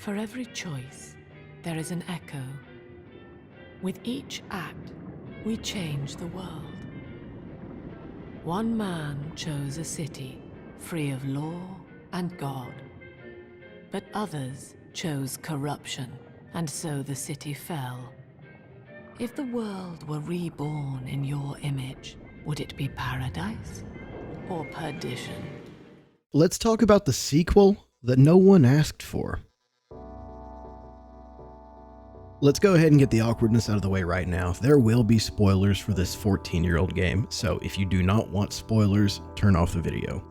For every choice, there is an echo. With each act, we change the world. One man chose a city free of law and God, but others chose corruption, and so the city fell. If the world were reborn in your image, would it be paradise or perdition? Let's talk about the sequel that no one asked for. Let's go ahead and get the awkwardness out of the way right now. There will be spoilers for this 14-year-old game, so if you do not want spoilers, turn off the video.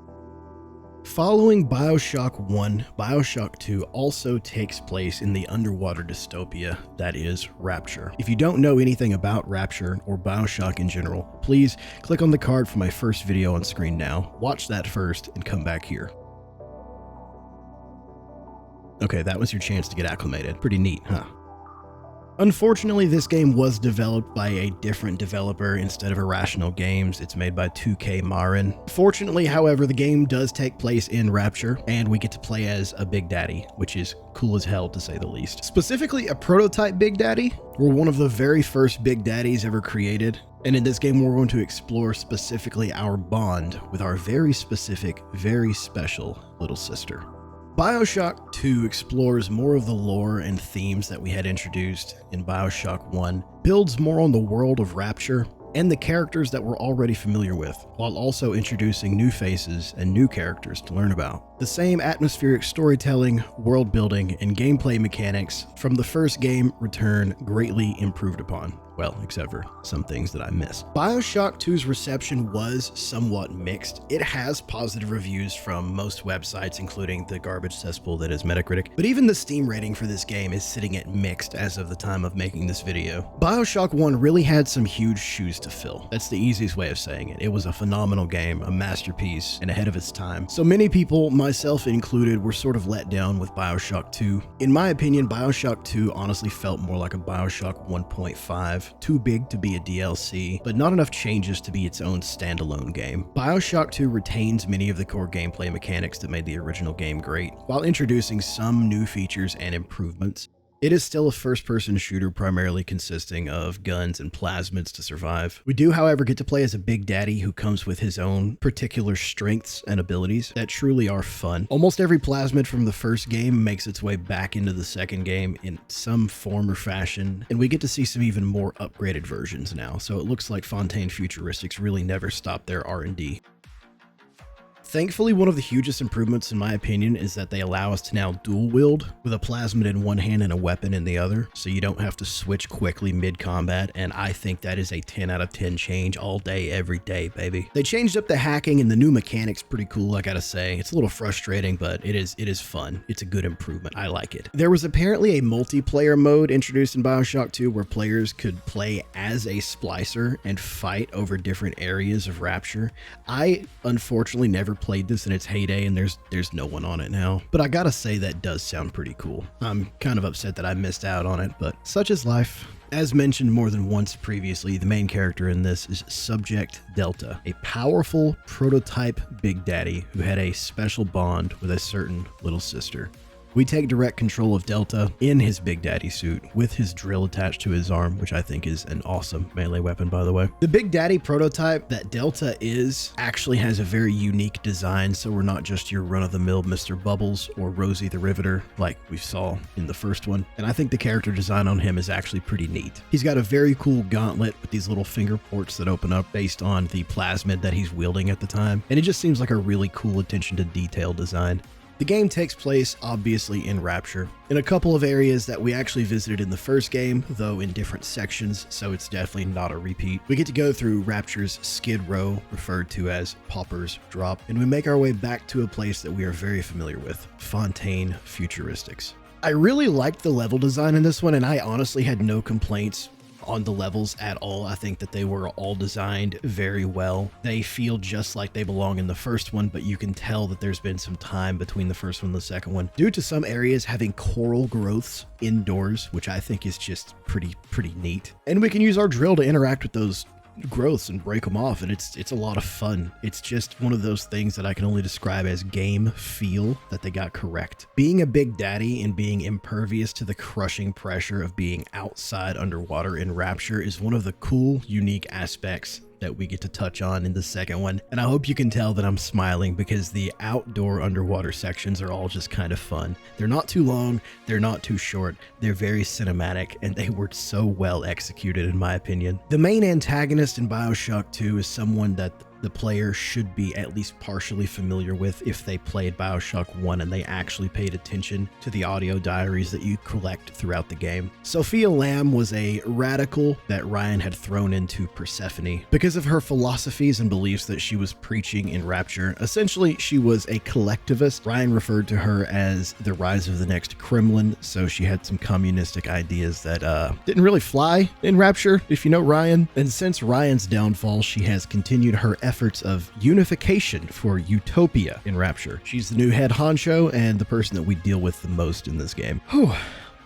Following Bioshock 1, Bioshock 2 also takes place in the underwater dystopia that is Rapture. If you don't know anything about Rapture or Bioshock in general, please click on the card for my first video on screen now, watch that first, and come back here. Okay, that was your chance to get acclimated. Pretty neat, huh? Unfortunately, this game was developed by a different developer instead of Irrational Games. It's made by 2K Marin. Fortunately, however, the game does take place in Rapture, and we get to play as a Big Daddy, which is cool as hell to say the least. Specifically, a prototype Big Daddy. We're one of the very first Big Daddies ever created, and in this game we're going to explore specifically our bond with our very specific, very special little sister. Bioshock 2 explores more of the lore and themes that we had introduced in Bioshock 1, builds more on the world of Rapture and the characters that we're already familiar with, while also introducing new faces and new characters to learn about. The same atmospheric storytelling, world building, and gameplay mechanics from the first game return greatly improved upon. Well, except for some things that I missed. Bioshock 2's reception was somewhat mixed. It has positive reviews from most websites, including the garbage cesspool that is Metacritic, but even the Steam rating for this game is sitting at mixed as of the time of making this video. Bioshock 1 really had some huge shoes to fill. That's the easiest way of saying it. It was a phenomenal game, a masterpiece, and ahead of its time. So many people, myself included, were sort of let down with Bioshock 2. In my opinion, Bioshock 2 honestly felt more like a Bioshock 1.5. Too big to be a DLC, but not enough changes to be its own standalone game. Bioshock 2 retains many of the core gameplay mechanics that made the original game great, while introducing some new features and improvements. It is still a first-person shooter primarily consisting of guns and plasmids to survive. We do, however, get to play as a Big Daddy who comes with his own particular strengths and abilities that truly are fun. Almost every plasmid from the first game makes its way back into the second game in some form or fashion, and we get to see some even more upgraded versions now, so it looks like Fontaine Futuristics really never stopped their R&D. Thankfully, one of the hugest improvements in my opinion is that they allow us to now dual wield with a plasmid in one hand and a weapon in the other, so you don't have to switch quickly mid-combat, and I think that is a 10 out of 10 change all day, every day, baby. They changed up the hacking and the new mechanics pretty cool, I gotta say. It's a little frustrating, but it is fun. It's a good improvement. I like it. There was apparently a multiplayer mode introduced in Bioshock 2 where players could play as a splicer and fight over different areas of Rapture. I unfortunately never played this in its heyday, and there's no one on it now, but I gotta say that does sound pretty cool. I'm kind of upset that I missed out on it, but such is life. As mentioned more than once previously, the main character in this is Subject Delta, a powerful prototype Big Daddy who had a special bond with a certain little sister. We take direct control of Delta in his Big Daddy suit with his drill attached to his arm, which I think is an awesome melee weapon, by the way. The Big Daddy prototype that Delta is actually has a very unique design, so we're not just your run-of-the-mill Mr. Bubbles or Rosie the Riveter like we saw in the first one, and I think the character design on him is actually pretty neat. He's got a very cool gauntlet with these little finger ports that open up based on the plasmid that he's wielding at the time, and it just seems like a really cool attention to detail design. The game takes place, obviously, in Rapture, in a couple of areas that we actually visited in the first game, though in different sections, so it's definitely not a repeat. We get to go through Rapture's Skid Row, referred to as Pauper's Drop, and we make our way back to a place that we are very familiar with, Fontaine Futuristics. I really liked the level design in this one, and I honestly had no complaints on the levels at all. I think that they were all designed very well. They feel just like they belong in the first one, but you can tell that there's been some time between the first one and the second one due to some areas having coral growths indoors, which I think is just pretty neat. And we can use our drill to interact with those growths and break them off, and it's a lot of fun. It's just one of those things that I can only describe as game feel that they got correct. Being a big daddy and being impervious to the crushing pressure of being outside underwater in Rapture is one of the cool, unique aspects that we get to touch on in the second one. And I hope you can tell that I'm smiling because the outdoor underwater sections are all just kind of fun. They're not too long, they're not too short, they're very cinematic, and they were so well executed in my opinion. The main antagonist in Bioshock 2 is someone that the player should be at least partially familiar with if they played Bioshock 1 and they actually paid attention to the audio diaries that you collect throughout the game. Sophia Lamb was a radical that Ryan had thrown into Persephone. Because of her philosophies and beliefs that she was preaching in Rapture, essentially she was a collectivist. Ryan referred to her as the rise of the next Kremlin, so she had some communistic ideas that didn't really fly in Rapture, if you know Ryan. And since Ryan's downfall, she has continued her efforts of unification for utopia in Rapture. She's the new head honcho and the person that we deal with the most in this game. Whew.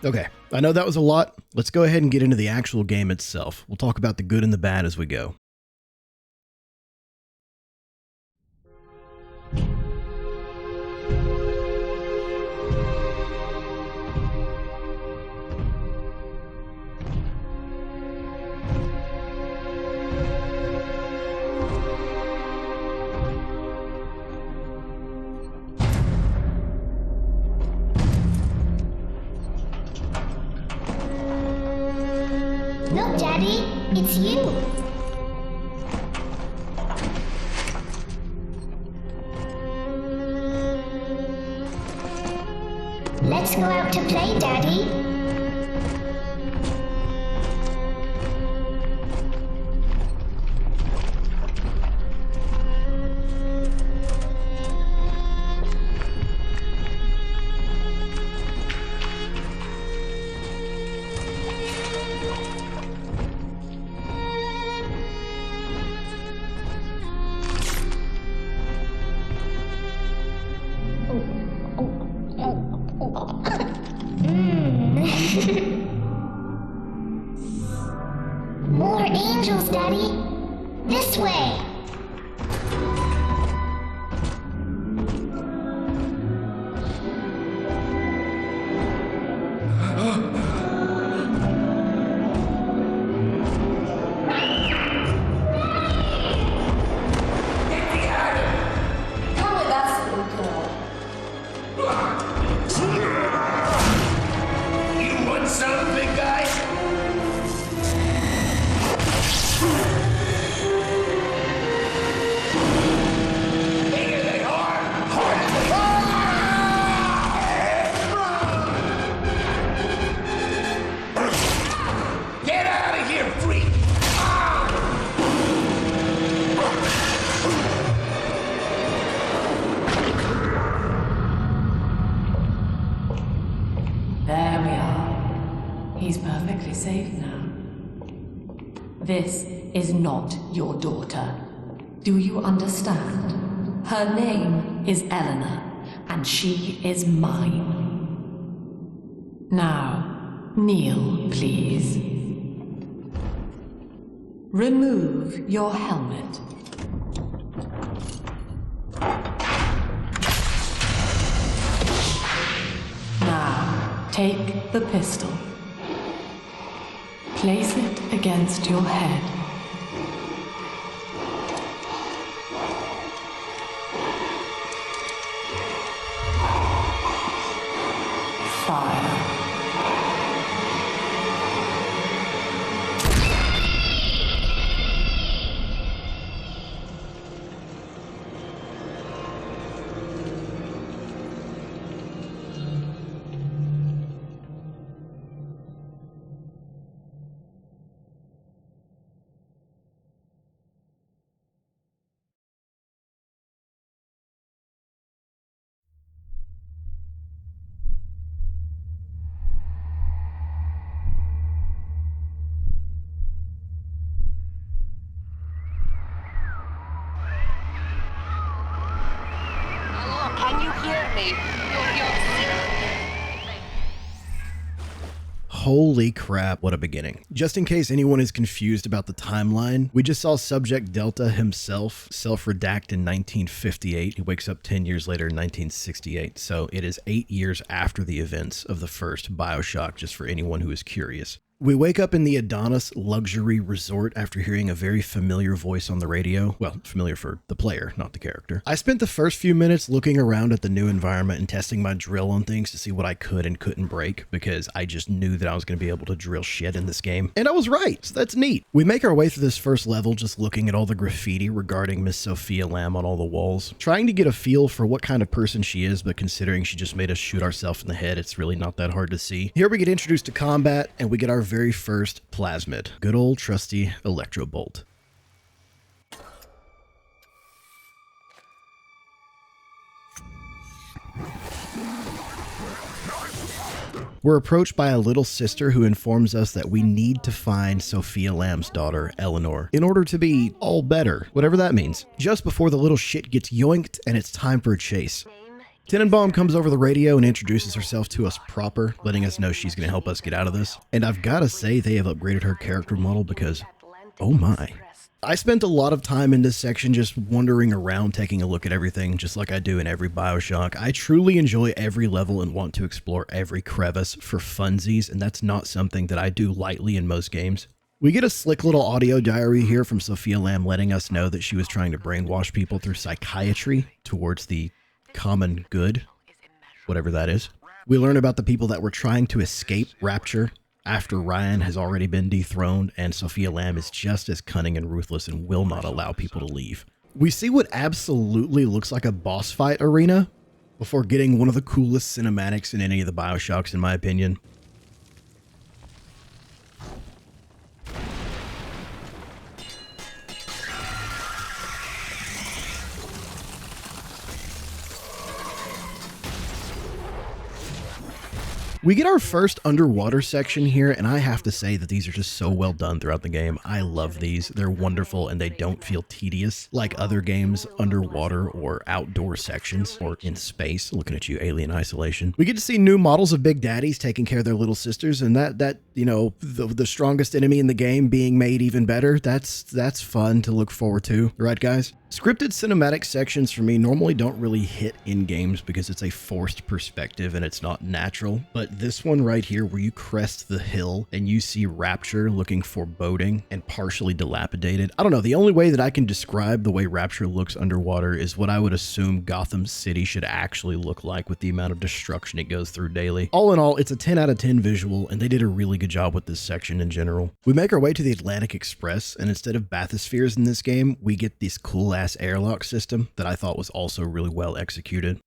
Okay, I know that was a lot. Let's go ahead and get into the actual game itself. We'll talk about the good and the bad as we go. Look, Daddy, it's you. Let's go out to play, Daddy. More angels, Daddy. This way. There we are. He's perfectly safe now. This is not your daughter. Do you understand? Her name is Eleanor, and she is mine. Now, kneel, please. Remove your helmet. Now, take the pistol. Place it against your head. Fire. Holy crap, what a beginning. Just in case anyone is confused about the timeline, we just saw Subject Delta himself self-redact in 1958. He wakes up 10 years later in 1968, so it is 8 years after the events of the first Bioshock, just for anyone who is curious. We wake up in the Adonis Luxury Resort after hearing a very familiar voice on the radio. Well, familiar for the player, not the character. I spent the first few minutes looking around at the new environment and testing my drill on things to see what I could and couldn't break, because I just knew that I was going to be able to drill shit in this game. And I was right, so that's neat. We make our way through this first level just looking at all the graffiti regarding Miss Sophia Lamb on all the walls, trying to get a feel for what kind of person she is, but considering she just made us shoot ourselves in the head, it's really not that hard to see. Here we get introduced to combat, and we get our very first plasmid. Good old trusty Electro Bolt. We're approached by a little sister who informs us that we need to find Sophia Lamb's daughter, Eleanor, in order to be all better, whatever that means. Just before the little shit gets yoinked and it's time for a chase. Tenenbaum comes over the radio and introduces herself to us proper, letting us know she's going to help us get out of this. And I've got to say, they have upgraded her character model because, oh my. I spent a lot of time in this section just wandering around, taking a look at everything, just like I do in every Bioshock. I truly enjoy every level and want to explore every crevice for funsies, and that's not something that I do lightly in most games. We get a slick little audio diary here from Sophia Lamb letting us know that she was trying to brainwash people through psychiatry towards the common good, whatever that is. We learn about the people that were trying to escape Rapture after Ryan has already been dethroned, and Sophia Lamb is just as cunning and ruthless and will not allow people to leave. We see what absolutely looks like a boss fight arena before getting one of the coolest cinematics in any of the Bioshocks, in my opinion. We get our first underwater section here, and I have to say that these are just so well done throughout the game. I love these. They're wonderful, and they don't feel tedious like other games underwater or outdoor sections or in space. Looking at you, Alien Isolation. We get to see new models of Big Daddies taking care of their little sisters, and that you know, the strongest enemy in the game being made even better. That's fun to look forward to, right, guys? Scripted cinematic sections for me normally don't really hit in games because it's a forced perspective and it's not natural. But this one right here where you crest the hill and you see Rapture looking foreboding and partially dilapidated. I don't know, the only way that I can describe the way Rapture looks underwater is what I would assume Gotham City should actually look like with the amount of destruction it goes through daily. All in all, it's a 10 out of 10 visual, and they did a really good job with this section in general. We make our way to the Atlantic Express, and instead of bathyspheres in this game, we get this cool ass airlock system that I thought was also really well executed.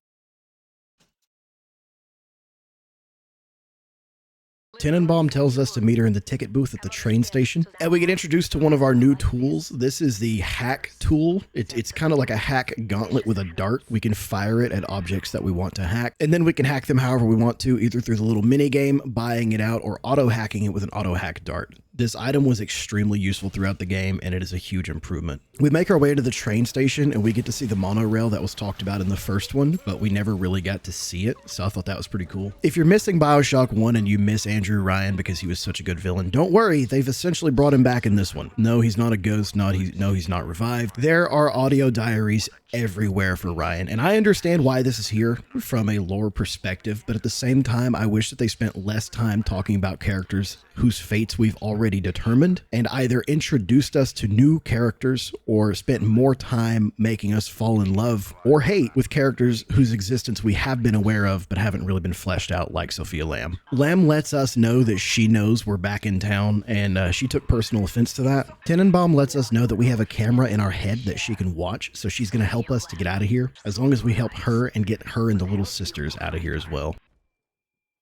Tenenbaum tells us to meet her in the ticket booth at the train station, and we get introduced to one of our new tools. This is the hack tool. It's kind of like a hack gauntlet with a dart. We can fire it at objects that we want to hack, and then we can hack them however we want to, either through the little mini game, buying it out, or auto hacking it with an auto hack dart. This item was extremely useful throughout the game, and it is a huge improvement. We make our way to the train station, and we get to see the monorail that was talked about in the first one, but we never really got to see it, so I thought that was pretty cool. If you're missing Bioshock 1 and you miss Andrew Ryan because he was such a good villain, don't worry, they've essentially brought him back in this one. No, he's not a ghost, no, he's not revived. There are audio diaries everywhere for Ryan, and I understand why this is here from a lore perspective, but at the same time, I wish that they spent less time talking about characters whose fates we've already determined, and either introduced us to new characters or spent more time making us fall in love or hate with characters whose existence we have been aware of but haven't really been fleshed out, like Sophia Lamb. Lamb lets us know that she knows we're back in town, and she took personal offense to that. Tenenbaum lets us know that we have a camera in our head that she can watch, so she's going to help us to get out of here, as long as we help her and get her and the little sisters out of here as well.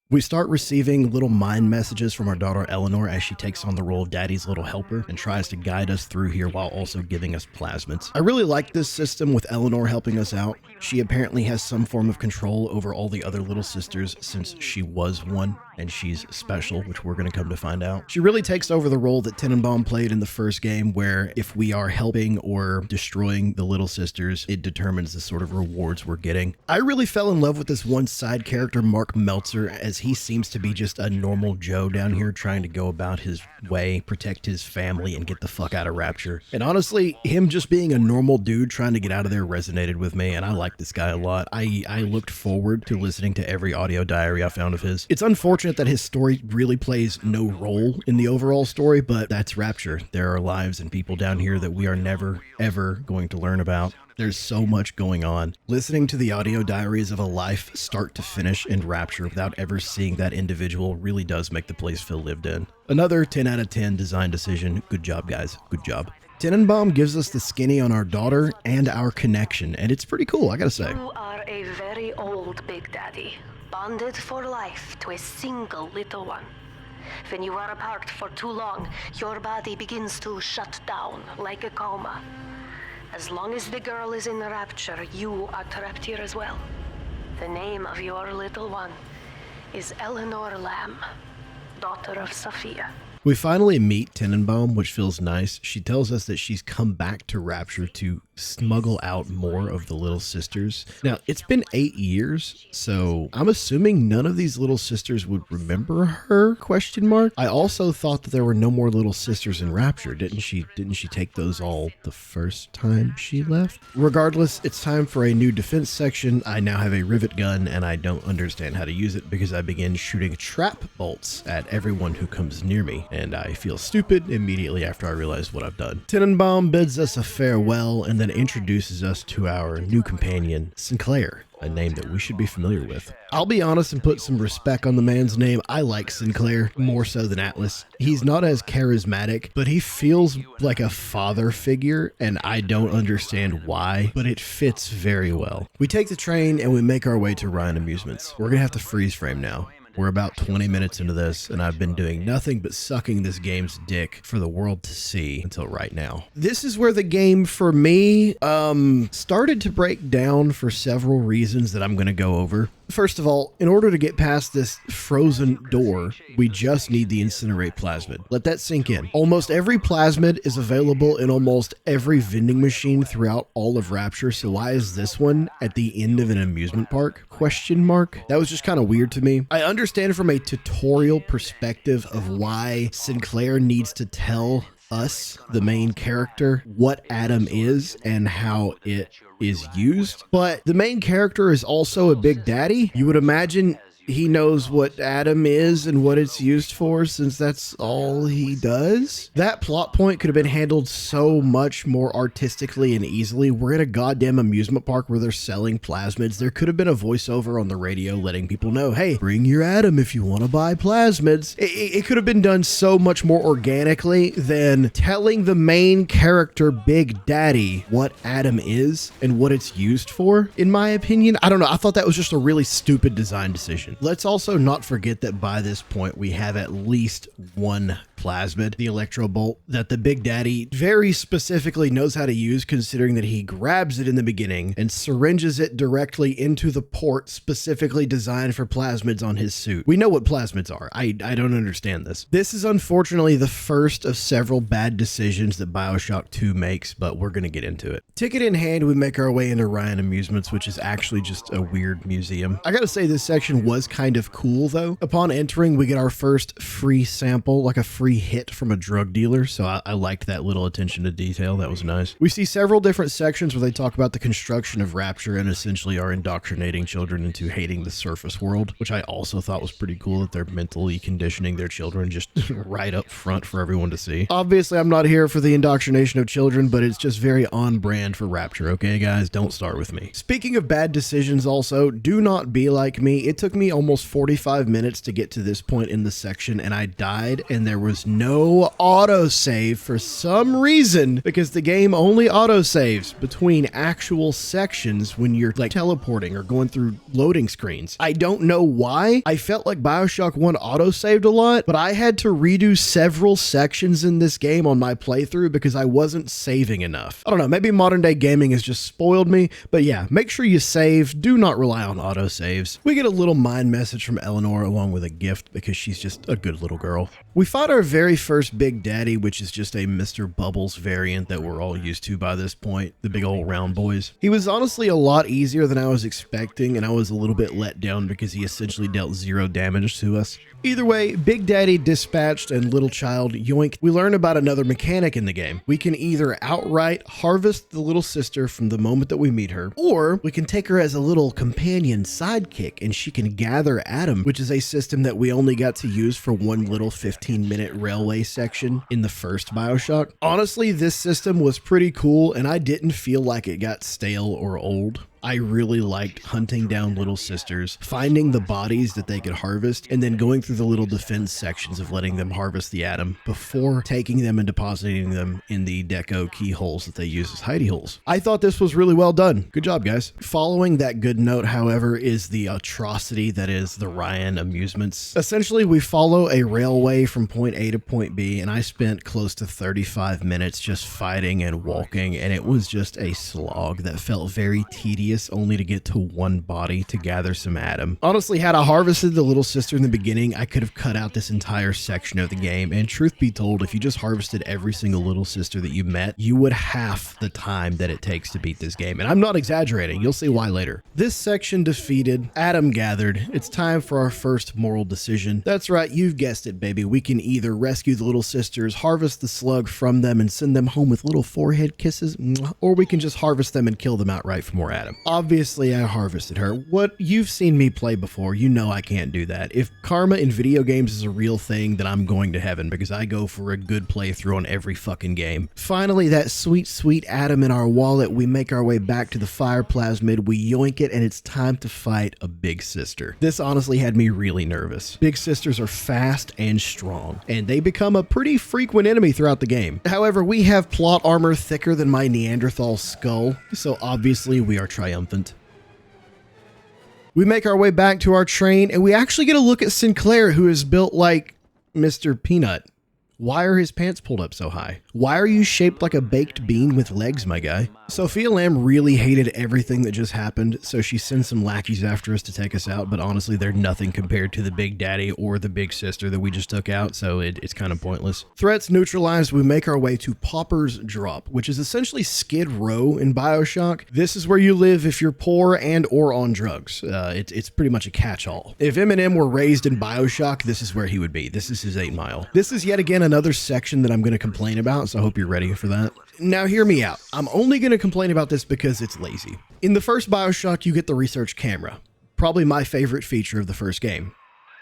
We start receiving little mind messages from our daughter Eleanor as she takes on the role of Daddy's little helper and tries to guide us through here while also giving us plasmids. I really like this system with Eleanor helping us out. She apparently has some form of control over all the other little sisters since she was one, and she's special, which we're going to come to find out. She really takes over the role that Tenenbaum played in the first game, where if we are helping or destroying the little sisters, it determines the sort of rewards we're getting. I really fell in love with this one side character, Mark Meltzer, as as he seems to be just a normal Joe down here trying to go about his way, protect his family, and get the fuck out of Rapture. And honestly, him just being a normal dude trying to get out of there resonated with me, and I like this guy a lot. I looked forward to listening to every audio diary I found of his. It's unfortunate that his story really plays no role in the overall story, but that's Rapture. There are lives and people down here that we are never, ever going to learn about. There's so much going on. Listening to the audio diaries of a life start to finish in Rapture without ever seeing that individual really does make the place feel lived in. Another 10 out of 10 design decision. Good job, guys. Good job. Tenenbaum gives us the skinny on our daughter and our connection, and it's pretty cool, I gotta say. You are a very old Big Daddy, bonded for life to a single little one. When you are apart for too long, your body begins to shut down like a coma. As long as the girl is in the Rapture, you are trapped here as well. The name of your little one is Eleanor Lamb, daughter of Sophia. We finally meet Tenenbaum, which feels nice. She tells us that she's come back to Rapture to smuggle out more of the little sisters. Now, it's been 8 years, so I'm assuming none of these little sisters would remember her, question mark. I also thought that there were no more little sisters in Rapture. Didn't she take those all the first time she left? Regardless, it's time for a new defense section. I now have a rivet gun, and I don't understand how to use it because I begin shooting trap bolts at everyone who comes near me, and I feel stupid immediately after I realize what I've done. Tenenbaum bids us a farewell and then introduces us to our new companion, Sinclair, a name that we should be familiar with. I'll be honest and put some respect on the man's name. I like Sinclair more so than Atlas. He's not as charismatic, but he feels like a father figure, and I don't understand why, but it fits very well. We take the train and we make our way to Ryzen Amusements. We're gonna have to freeze frame now. We're about 20 minutes into this, and I've been doing nothing but sucking this game's dick for the world to see until right now. This is where the game, for me, started to break down for several reasons that I'm going to go over. First of all, in order to get past this frozen door, we just need the incinerate plasmid. Let that sink in. Almost every plasmid is available in almost every vending machine throughout all of Rapture, so why is this one at the end of an amusement park? Question mark. That was just kind of weird to me. I understand from a tutorial perspective of why Sinclair needs to tell us, the main character, what Adam is and how it is used, but the main character is also a big daddy. You would imagine he knows what Adam is and what it's used for, since that's all he does. That plot point could have been handled so much more artistically and easily. We're in a goddamn amusement park where they're selling plasmids. There could have been a voiceover on the radio letting people know, hey, bring your Adam if you want to buy plasmids. It could have been done so much more organically than telling the main character, Big Daddy, what Adam is and what it's used for, in my opinion. I don't know. I thought that was just a really stupid design decision. Let's also not forget that by this point, we have at least one plasmid, the Electro Bolt, that the Big Daddy very specifically knows how to use, considering that he grabs it in the beginning and syringes it directly into the port specifically designed for plasmids on his suit. We know what plasmids are. I don't understand this. This is unfortunately the first of several bad decisions that Bioshock 2 makes, but we're going to get into it. Ticket in hand, we make our way into Ryzen Amusements, which is actually just a weird museum. I gotta say, this section was kind of cool though. Upon entering, we get our first free sample, like a free hit from a drug dealer, so I liked that little attention to detail. That was nice. We see several different sections where they talk about the construction of Rapture and essentially are indoctrinating children into hating the surface world, which I also thought was pretty cool, that they're mentally conditioning their children just right up front for everyone to see. Obviously, I'm not here for the indoctrination of children, but it's just very on brand for Rapture, okay guys? Don't start with me. Speaking of bad decisions also, do not be like me. It took me almost 45 minutes to get to this point in the section, and I died, and there was no autosave for some reason, because the game only autosaves between actual sections when you're like teleporting or going through loading screens. I don't know why. I felt like Bioshock 1 autosaved a lot, but I had to redo several sections in this game on my playthrough because I wasn't saving enough. I don't know, maybe modern day gaming has just spoiled me, but yeah, make sure you save. Do not rely on autosaves. We get a little mind kind message from Eleanor along with a gift because she's just a good little girl. We fought our very first Big Daddy, which is just a Mr. Bubbles variant that we're all used to by this point, the big old round boys. He was honestly a lot easier than I was expecting, and I was a little bit let down because he essentially dealt 0 damage to us. Either way, Big Daddy dispatched and little child yoinked. We learn about another mechanic in the game. We can either outright harvest the little sister from the moment that we meet her, or we can take her as a little companion sidekick and she can gather Adam, which is a system that we only got to use for one little 15-minute railway section in the first Bioshock. Honestly, this system was pretty cool and I didn't feel like it got stale or old. I really liked hunting down little sisters, finding the bodies that they could harvest, and then going through the little defense sections of letting them harvest the Atom before taking them and depositing them in the deco keyholes that they use as hidey holes. I thought this was really well done. Good job, guys. Following that good note, however, is the atrocity that is the Ryzen Amusements. Essentially, we follow a railway from point A to point B, and I spent close to 35 minutes just fighting and walking, and it was just a slog that felt very tedious, only to get to one body to gather some Atom. Honestly, had I harvested the little sister in the beginning, I could have cut out this entire section of the game, and truth be told, if you just harvested every single little sister that you met, you would half the time that it takes to beat this game, and I'm not exaggerating. You'll see why later. This section defeated, Atom gathered. It's time for our first moral decision. That's right, you've guessed it, baby. We can either rescue the little sisters, harvest the slug from them, and send them home with little forehead kisses, or we can just harvest them and kill them outright for more Atom. Obviously, I harvested her. What you've seen me play before, you know I can't do that. If karma in video games is a real thing, then I'm going to heaven because I go for a good playthrough on every fucking game. Finally, that sweet, sweet Atom in our wallet, we make our way back to the fire plasmid, we yoink it, and it's time to fight a big sister. This honestly had me really nervous. Big sisters are fast and strong, and they become a pretty frequent enemy throughout the game. However, we have plot armor thicker than my Neanderthal skull, so obviously we are triumphant. We make our way back to our train and we actually get a look at Sinclair, who is built like Mr. Peanut. Why are his pants pulled up so high? Why are you shaped like a baked bean with legs, my guy? Sophia Lamb really hated everything that just happened, so she sends some lackeys after us to take us out, but honestly, they're nothing compared to the Big Daddy or the Big Sister that we just took out, so it's kind of pointless. Threats neutralized, we make our way to Pauper's Drop, which is essentially Skid Row in Bioshock. This is where you live if you're poor and or on drugs. It's pretty much a catch-all. If Eminem were raised in Bioshock, this is where he would be. This is his 8 Mile. This is yet again another section that I'm going to complain about, so I hope you're ready for that. Now hear me out. I'm only going to complain about this because it's lazy. In the first Bioshock, you get the research camera. Probably my favorite feature of the first game.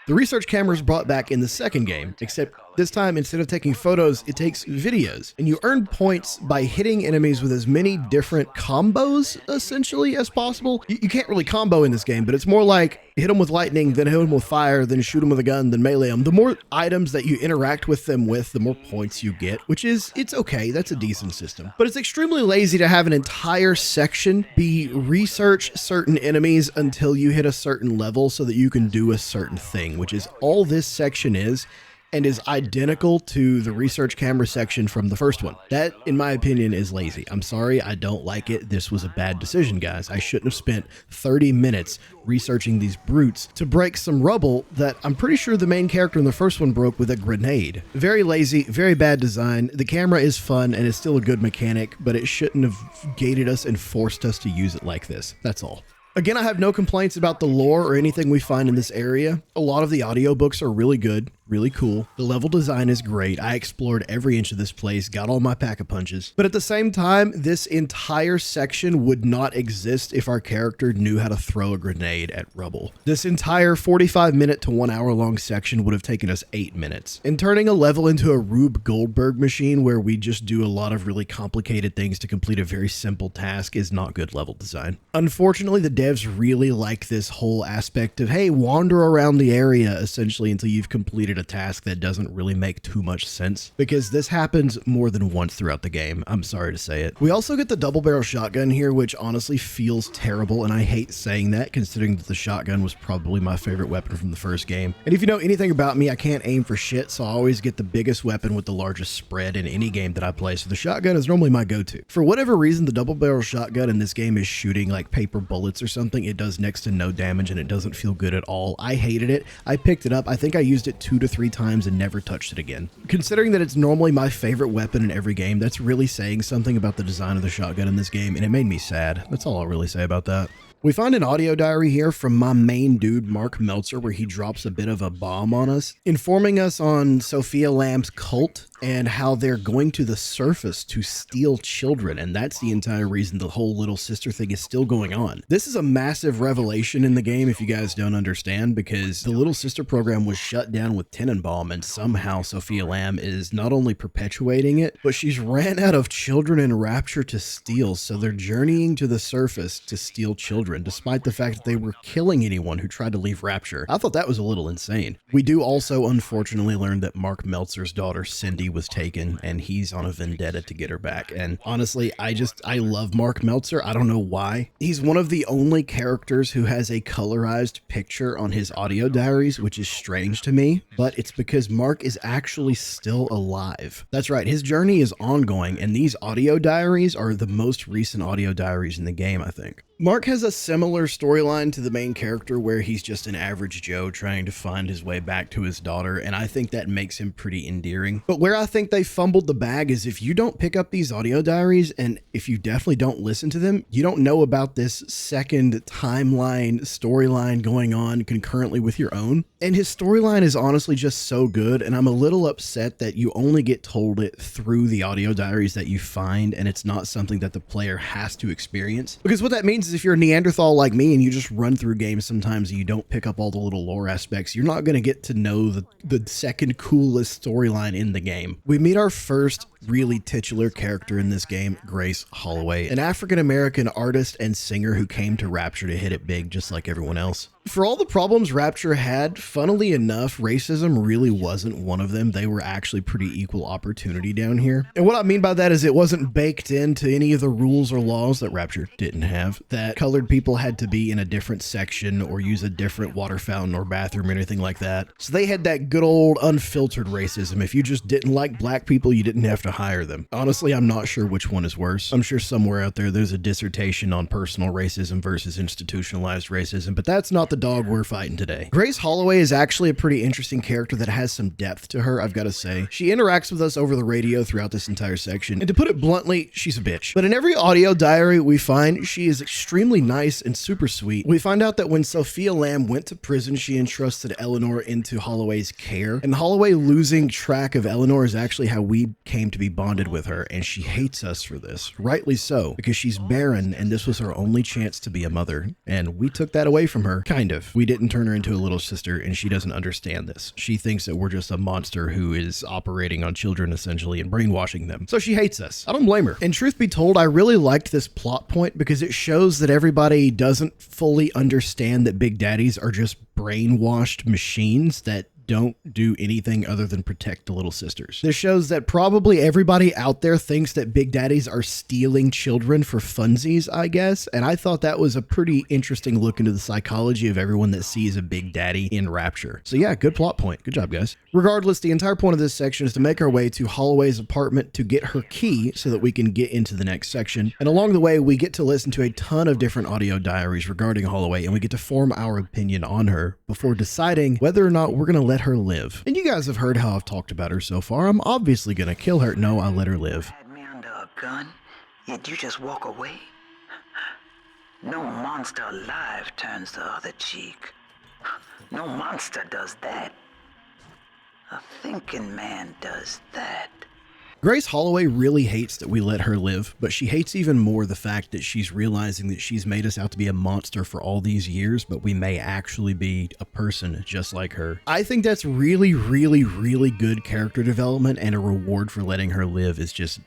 The research camera is brought back in the second game, except this time, instead of taking photos, it takes videos. And you earn points by hitting enemies with as many different combos, essentially, as possible. You can't really combo in this game, but it's more like hit them with lightning, then hit them with fire, then shoot them with a gun, then melee them. The more items that you interact with them with, the more points you get, which is, it's okay. That's a decent system. But it's extremely lazy to have an entire section be research certain enemies until you hit a certain level so that you can do a certain thing, which is all this section is, and is identical to the research camera section from the first one. That, in my opinion, is lazy. I'm sorry, I don't like it. This was a bad decision, guys. I shouldn't have spent 30 minutes researching these brutes to break some rubble that I'm pretty sure the main character in the first one broke with a grenade. Very lazy, very bad design. The camera is fun and it's still a good mechanic, but it shouldn't have gated us and forced us to use it like this. That's all. Again, I have no complaints about the lore or anything we find in this area. A lot of the audiobooks are really good, really cool. The level design is great. I explored every inch of this place, got all my pack-a-punches. But at the same time, this entire section would not exist if our character knew how to throw a grenade at rubble. This entire 45-minute to 1 hour long section would have taken us 8 minutes. And turning a level into a Rube Goldberg machine where we just do a lot of really complicated things to complete a very simple task is not good level design. Unfortunately, the devs really like this whole aspect of, hey, wander around the area essentially until you've completed completed a task that doesn't really make too much sense, because this happens more than once throughout the game. I'm sorry to say it. We also get the double barrel shotgun here, which honestly feels terrible, and I hate saying that considering that the shotgun was probably my favorite weapon from the first game. And if you know anything about me, I can't aim for shit, so I always get the biggest weapon with the largest spread in any game that I play, so the shotgun is normally my go-to. For whatever reason, the double barrel shotgun in this game is shooting like paper bullets or something. It does next to no damage and it doesn't feel good at all. I hated it. I picked it up. I think I used it 2 to 3 times and never touched it again. Considering that it's normally my favorite weapon in every game, that's really saying something about the design of the shotgun in this game, and it made me sad. That's all I'll really say about that. We find an audio diary here from my main dude, Mark Meltzer, where he drops a bit of a bomb on us, informing us on Sophia Lamb's cult and how they're going to the surface to steal children, and that's the entire reason the whole little sister thing is still going on. This is a massive revelation in the game if you guys don't understand, because the little sister program was shut down with Tenenbaum, and somehow Sophia Lamb is not only perpetuating it, but she's ran out of children in Rapture to steal, so they're journeying to the surface to steal children, despite the fact that they were killing anyone who tried to leave Rapture. I thought that was a little insane. We do also unfortunately learn that Mark Meltzer's daughter Cindy was taken, and he's on a vendetta to get her back. And honestly, I love Mark Meltzer. I don't know why. He's one of the only characters who has a colorized picture on his audio diaries, which is strange to me, but it's because Mark is actually still alive. That's right, his journey is ongoing, and these audio diaries are the most recent audio diaries in the game, I think. Mark has a similar storyline to the main character where he's just an average Joe trying to find his way back to his daughter, and I think that makes him pretty endearing. But where I think they fumbled the bag is if you don't pick up these audio diaries, and if you definitely don't listen to them, you don't know about this second timeline storyline going on concurrently with your own. And his storyline is honestly just so good, and I'm a little upset that you only get told it through the audio diaries that you find, and it's not something that the player has to experience. Because what that means is if you're a Neanderthal like me and you just run through games sometimes and you don't pick up all the little lore aspects, you're not going to get to know the second coolest storyline in the game. We meet our first really titular character in this game, Grace Holloway, an African-American artist and singer who came to Rapture to hit it big just like everyone else. For all the problems Rapture had, funnily enough, racism really wasn't one of them. They were actually pretty equal opportunity down here. And what I mean by that is it wasn't baked into any of the rules or laws that Rapture didn't have, that colored people had to be in a different section or use a different water fountain or bathroom or anything like that. So they had that good old unfiltered racism. If you just didn't like black people, you didn't have to hire them. Honestly, I'm not sure which one is worse. I'm sure somewhere out there's a dissertation on personal racism versus institutionalized racism, but that's not the dog we're fighting today. Grace Holloway is actually a pretty interesting character that has some depth to her, I've got to say. She interacts with us over the radio throughout this entire section, and to put it bluntly, she's a bitch. But in every audio diary we find, she is extremely nice and super sweet. We find out that when Sophia Lamb went to prison, she entrusted Eleanor into Holloway's care, and Holloway losing track of Eleanor is actually how we came to be bonded with her, and she hates us for this. Rightly so, because she's barren, and this was her only chance to be a mother, and we took that away from her, kind of. We didn't turn her into a little sister, and she doesn't understand this. She thinks that we're just a monster who is operating on children, essentially, and brainwashing them. So she hates us. I don't blame her. And truth be told, I really liked this plot point because it shows that everybody doesn't fully understand that Big Daddies are just brainwashed machines that don't do anything other than protect the little sisters. This shows that probably everybody out there thinks that Big Daddies are stealing children for funsies, I guess, and I thought that was a pretty interesting look into the psychology of everyone that sees a Big Daddy in Rapture. So yeah, good plot point. Good job, guys. Regardless, the entire point of this section is to make our way to Holloway's apartment to get her key so that we can get into the next section. And along the way, we get to listen to a ton of different audio diaries regarding Holloway, and we get to form our opinion on her before deciding whether or not we're going to let her live. And you guys have heard how I've talked about her so far. I'm obviously going to kill her. No, I'll let her live. Had me under a gun, yet you just walk away? No monster alive turns the other cheek. No monster does that. A thinking man does that. Grace Holloway really hates that we let her live, but she hates even more the fact that she's realizing that she's made us out to be a monster for all these years, but we may actually be a person just like her. I think that's really good character development, and a reward for letting her live is just,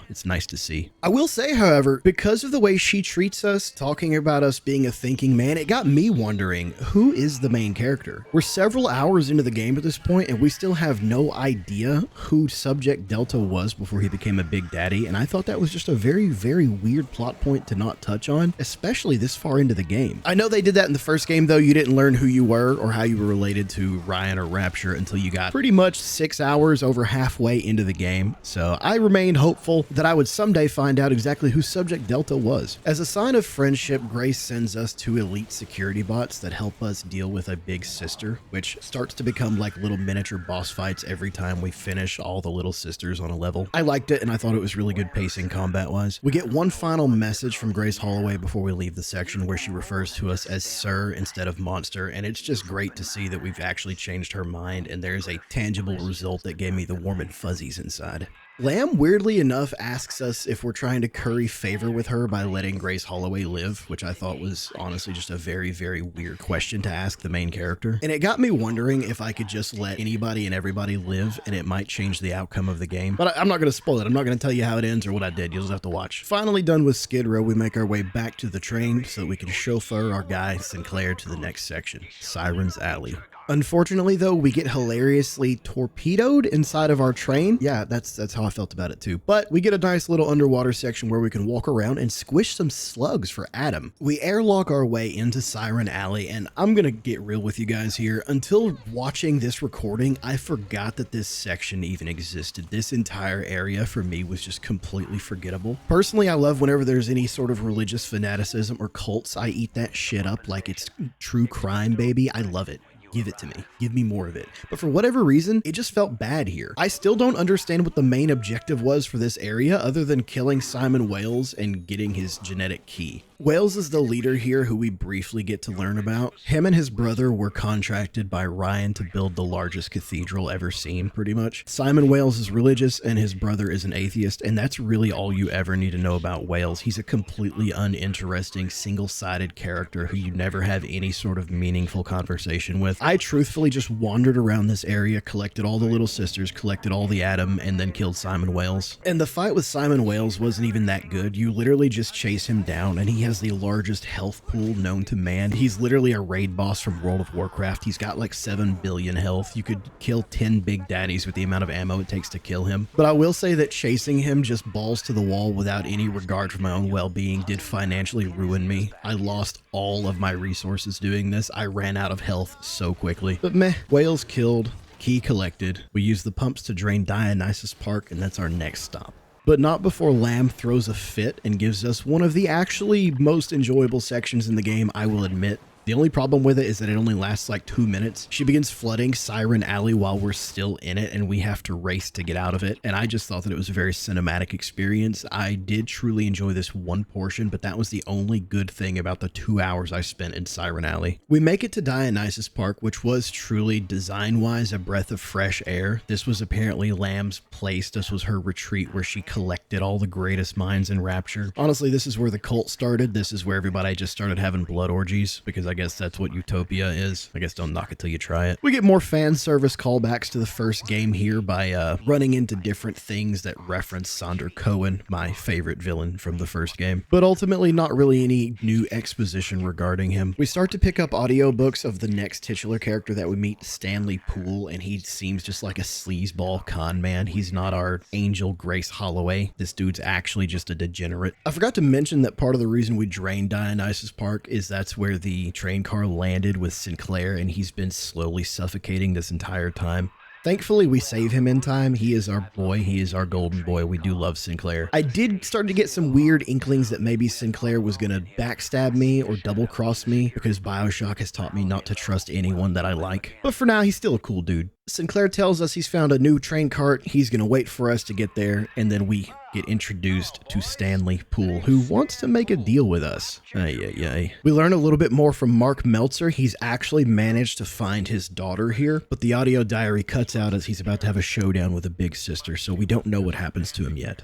it's nice to see. I will say, however, because of the way she treats us, talking about us being a thinking man, it got me wondering, who is the main character? We're several hours into the game at this point, and we still have no idea who Subject Delta was before he became a Big Daddy, and I thought that was just a very weird plot point to not touch on, especially this far into the game. I know they did that in the first game, though. You didn't learn who you were or how you were related to Ryan or Rapture until you got pretty much 6 hours, over halfway into the game, so I remained hopeful that I would someday find out exactly who Subject Delta was. As a sign of friendship, Grace sends us 2 elite security bots that help us deal with a big sister, which starts to become like little miniature boss fights every time we finish all the little sisters on a level. I liked it, and I thought it was really good pacing combat-wise. We get one final message from Grace Holloway before we leave the section, where she refers to us as Sir instead of Monster, and it's just great to see that we've actually changed her mind, and there's a tangible result that gave me the warm and fuzzies inside. Lamb, weirdly enough, asks us if we're trying to curry favor with her by letting Grace Holloway live, which I thought was honestly just a very weird question to ask the main character. And it got me wondering if I could just let anybody and everybody live, and it might change the outcome of the game. But I'm not going to spoil it. I'm not going to tell you how it ends or what I did. You'll just have to watch. Finally done with Skid Row, we make our way back to the train so that we can chauffeur our guy Sinclair to the next section, Siren Alley. Unfortunately, though, we get hilariously torpedoed inside of our train. Yeah, that's how I felt about it too. But we get a nice little underwater section where we can walk around and squish some slugs for Adam. We airlock our way into Siren Alley, and I'm gonna get real with you guys here. Until watching this recording, I forgot that this section even existed. This entire area for me was just completely forgettable. Personally, I love whenever there's any sort of religious fanaticism or cults. I eat that shit up like it's true crime, baby. I love it. Give it to me. Give me more of it. But for whatever reason, it just felt bad here. I still don't understand what the main objective was for this area other than killing Simon Wales and getting his genetic key. Wales is the leader here, who we briefly get to learn about. Him and his brother were contracted by Ryan to build the largest cathedral ever seen, pretty much. Simon Wales is religious and his brother is an atheist, and that's really all you ever need to know about Wales. He's a completely uninteresting, single-sided character who you never have any sort of meaningful conversation with. I truthfully just wandered around this area, collected all the little sisters, collected all the Adam, and then killed Simon Wales. And the fight with Simon Wales wasn't even that good. You literally just chase him down, and he has the largest health pool known to man. He's literally a raid boss from World of Warcraft. He's got like 7 billion health. You could kill 10 big daddies with the amount of ammo it takes to kill him. But I will say that chasing him just balls to the wall without any regard for my own well-being did financially ruin me. I lost all of my resources doing this. I ran out of health so quickly. But meh, Whales killed, key collected. We use the pumps to drain Dionysus Park, and that's our next stop. But not before Lamb throws a fit and gives us one of the actually most enjoyable sections in the game, I will admit. The only problem with it is that it only lasts like 2 minutes. She begins flooding Siren Alley while we're still in it, and we have to race to get out of it. And I just thought that it was a very cinematic experience. I did truly enjoy this one portion, but that was the only good thing about the 2 hours I spent in Siren Alley. We make it to Dionysus Park, which was truly design-wise a breath of fresh air. This was apparently Lamb's place. This was her retreat where she collected all the greatest minds in Rapture. Honestly, this is where the cult started. This is where everybody just started having blood orgies, because I guess that's what Utopia is. I guess don't knock it till you try it. We get more fan service callbacks to the first game here by running into different things that reference Sander Cohen, my favorite villain from the first game. But ultimately not really any new exposition regarding him. We start to pick up audiobooks of the next titular character that we meet, Stanley Poole, and he seems just like a sleazeball con man. He's not our Angel Grace Holloway. This dude's actually just a degenerate. I forgot to mention that part of the reason we drained Dionysus Park is that's where the train car landed with Sinclair, and he's been slowly suffocating this entire time. Thankfully, we save him in time. He is our boy. He is our golden boy. We do love Sinclair. I did start to get some weird inklings that maybe Sinclair was going to backstab me or double cross me, because Bioshock has taught me not to trust anyone that I like. But for now, he's still a cool dude. Sinclair tells us he's found a new train cart. He's going to wait for us to get there, and then we get introduced to Stanley Poole, who wants to make a deal with us. We learn a little bit more from Mark Meltzer. He's actually managed to find his daughter here, but the audio diary cuts out as he's about to have a showdown with a big sister, so we don't know what happens to him yet.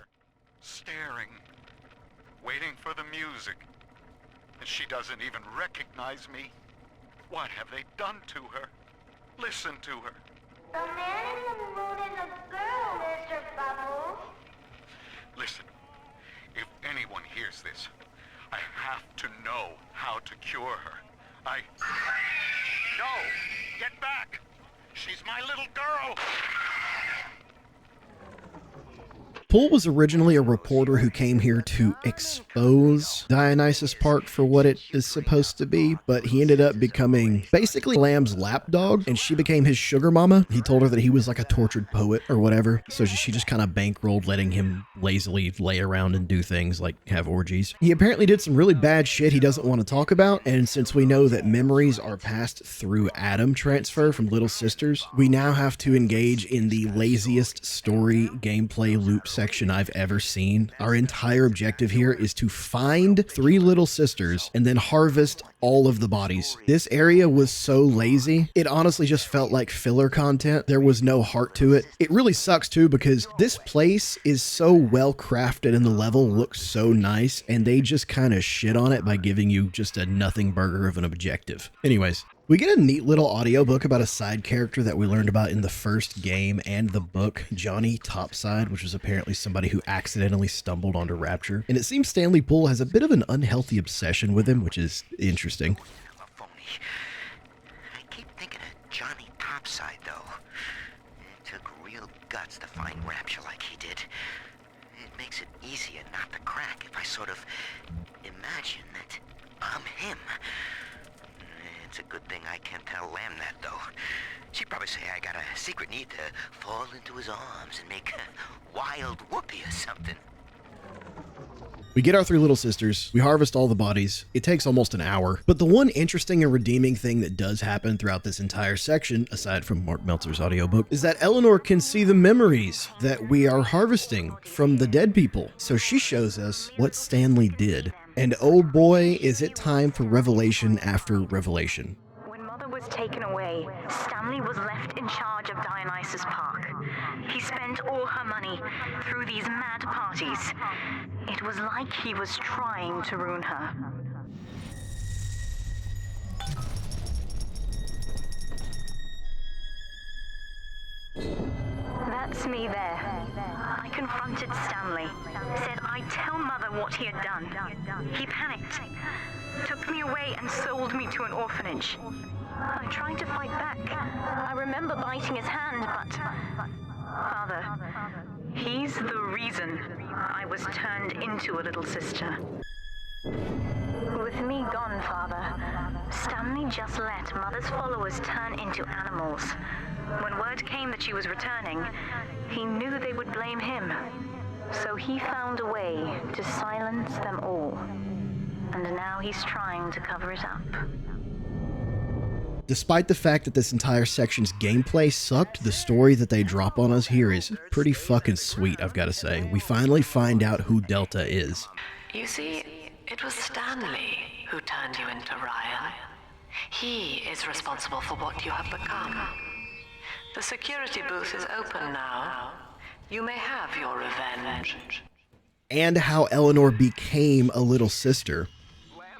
Staring, waiting for the music, and she doesn't even recognize me. What have they done to her? Listen to her. The man in the moon is a girl, Mr. Bubbles. Listen, if anyone hears this, I have to know how to cure her. No! Get back! She's my little girl! Poole was originally a reporter who came here to expose Dionysus Park for what it is supposed to be, but he ended up becoming basically Lamb's lapdog, and she became his sugar mama. He told her that he was like a tortured poet or whatever, so she just kind of bankrolled letting him lazily lay around and do things like have orgies. He apparently did some really bad shit he doesn't want to talk about, and since we know that memories are passed through atom transfer from Little Sisters, we now have to engage in the laziest story gameplay loop section I've ever seen. Our entire objective here is to find 3 little sisters and then harvest all of the bodies. This area was so lazy, it honestly just felt like filler content. There was no heart to it. It really sucks too because this place is so well crafted and the level looks so nice, and they just kind of shit on it by giving you just a nothing burger of an objective. Anyways, we get a neat little audiobook about a side character that we learned about in the first game and the book, Johnny Topside, which was apparently somebody who accidentally stumbled onto Rapture. And it seems Stanley Poole has a bit of an unhealthy obsession with him, which is interesting. I keep thinking of Johnny Topside, though. It took real guts to find Rapture like he did. It makes it easier not to crack if I sort of imagine that I'm him. It's a good thing I can't tell Lamb that, though. She'd probably say I got a secret need to fall into his arms and make a wild whoopee or something. We get our 3 little sisters, we harvest all the bodies. It takes almost an hour, but the one interesting and redeeming thing that does happen throughout this entire section, aside from Mark Meltzer's audiobook, is that Eleanor can see the memories that we are harvesting from the dead people. So she shows us what Stanley did. And oh boy, is it time for revelation after revelation. When Mother was taken away, Stanley was left in charge of Dionysus Park. He spent all her money through these mad parties. It was like he was trying to ruin her. That's me there. I confronted Stanley, said I'd tell Mother what he had done. He panicked, took me away and sold me to an orphanage. I tried to fight back. I remember biting his hand, but... Father, he's the reason I was turned into a little sister. With me gone, Father, Stanley just let Mother's followers turn into animals. When word came that she was returning, he knew they would blame him. So he found a way to silence them all. And now he's trying to cover it up. Despite the fact that this entire section's gameplay sucked, the story that they drop on us here is pretty fucking sweet, I've got to say. We finally find out who Delta is. You see, it was Stanley who turned you into Ryan. He is responsible for what you have become. The security booth is open now. You may have your revenge. And how Eleanor became a little sister.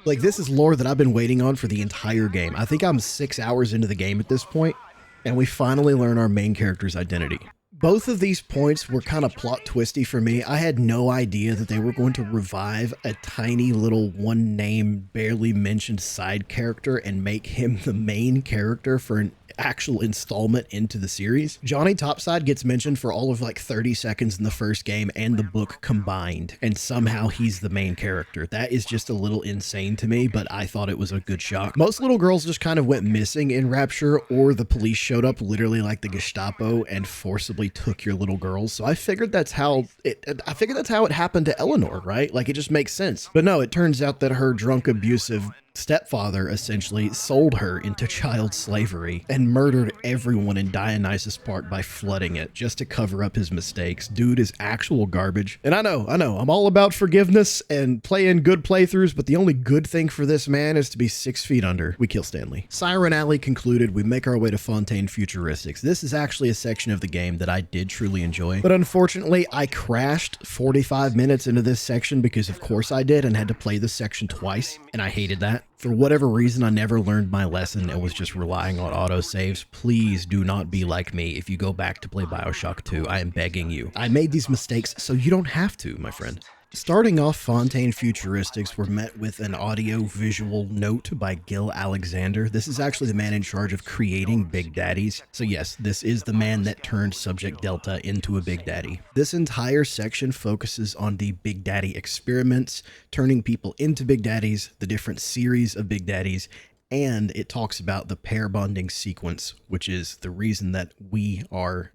Like, this is lore that I've been waiting on for the entire game. I think I'm 6 hours into the game at this point, and we finally learn our main character's identity. Both of these points were kind of plot twisty for me. I had no idea that they were going to revive a tiny little one-name, barely mentioned side character and make him the main character for an actual installment into the series. Johnny Topside gets mentioned for all of like 30 seconds in the first game and the book combined, and somehow he's the main character. That is just a little insane to me, but I thought it was a good shock. Most little girls just kind of went missing in Rapture, or the police showed up literally like the Gestapo and forcibly took your little girls. So I figured that's how it happened to Eleanor, right? Like, it just makes sense. But no, it turns out that her drunk, abusive stepfather essentially sold her into child slavery and murdered everyone in Dionysus Park by flooding it just to cover up his mistakes. Dude is actual garbage. And I know, I'm all about forgiveness and playing good playthroughs, but the only good thing for this man is to be 6 feet under. We kill Stanley. Siren Alley concluded. We make our way to Fontaine Futuristics. This is actually a section of the game that I did truly enjoy, but unfortunately I crashed 45 minutes into this section because of course I did, and had to play this section twice, and I hated that. For whatever reason, I never learned my lesson and was just relying on autosaves. Please do not be like me if you go back to play Bioshock 2. I am begging you. I made these mistakes so you don't have to, my friend. Starting off, Fontaine Futuristics were met with an audio-visual note by Gil Alexander. This is actually the man in charge of creating Big Daddies. So yes, this is the man that turned Subject Delta into a Big Daddy. This entire section focuses on the Big Daddy experiments, turning people into Big Daddies, the different series of Big Daddies, and it talks about the pair bonding sequence, which is the reason that we are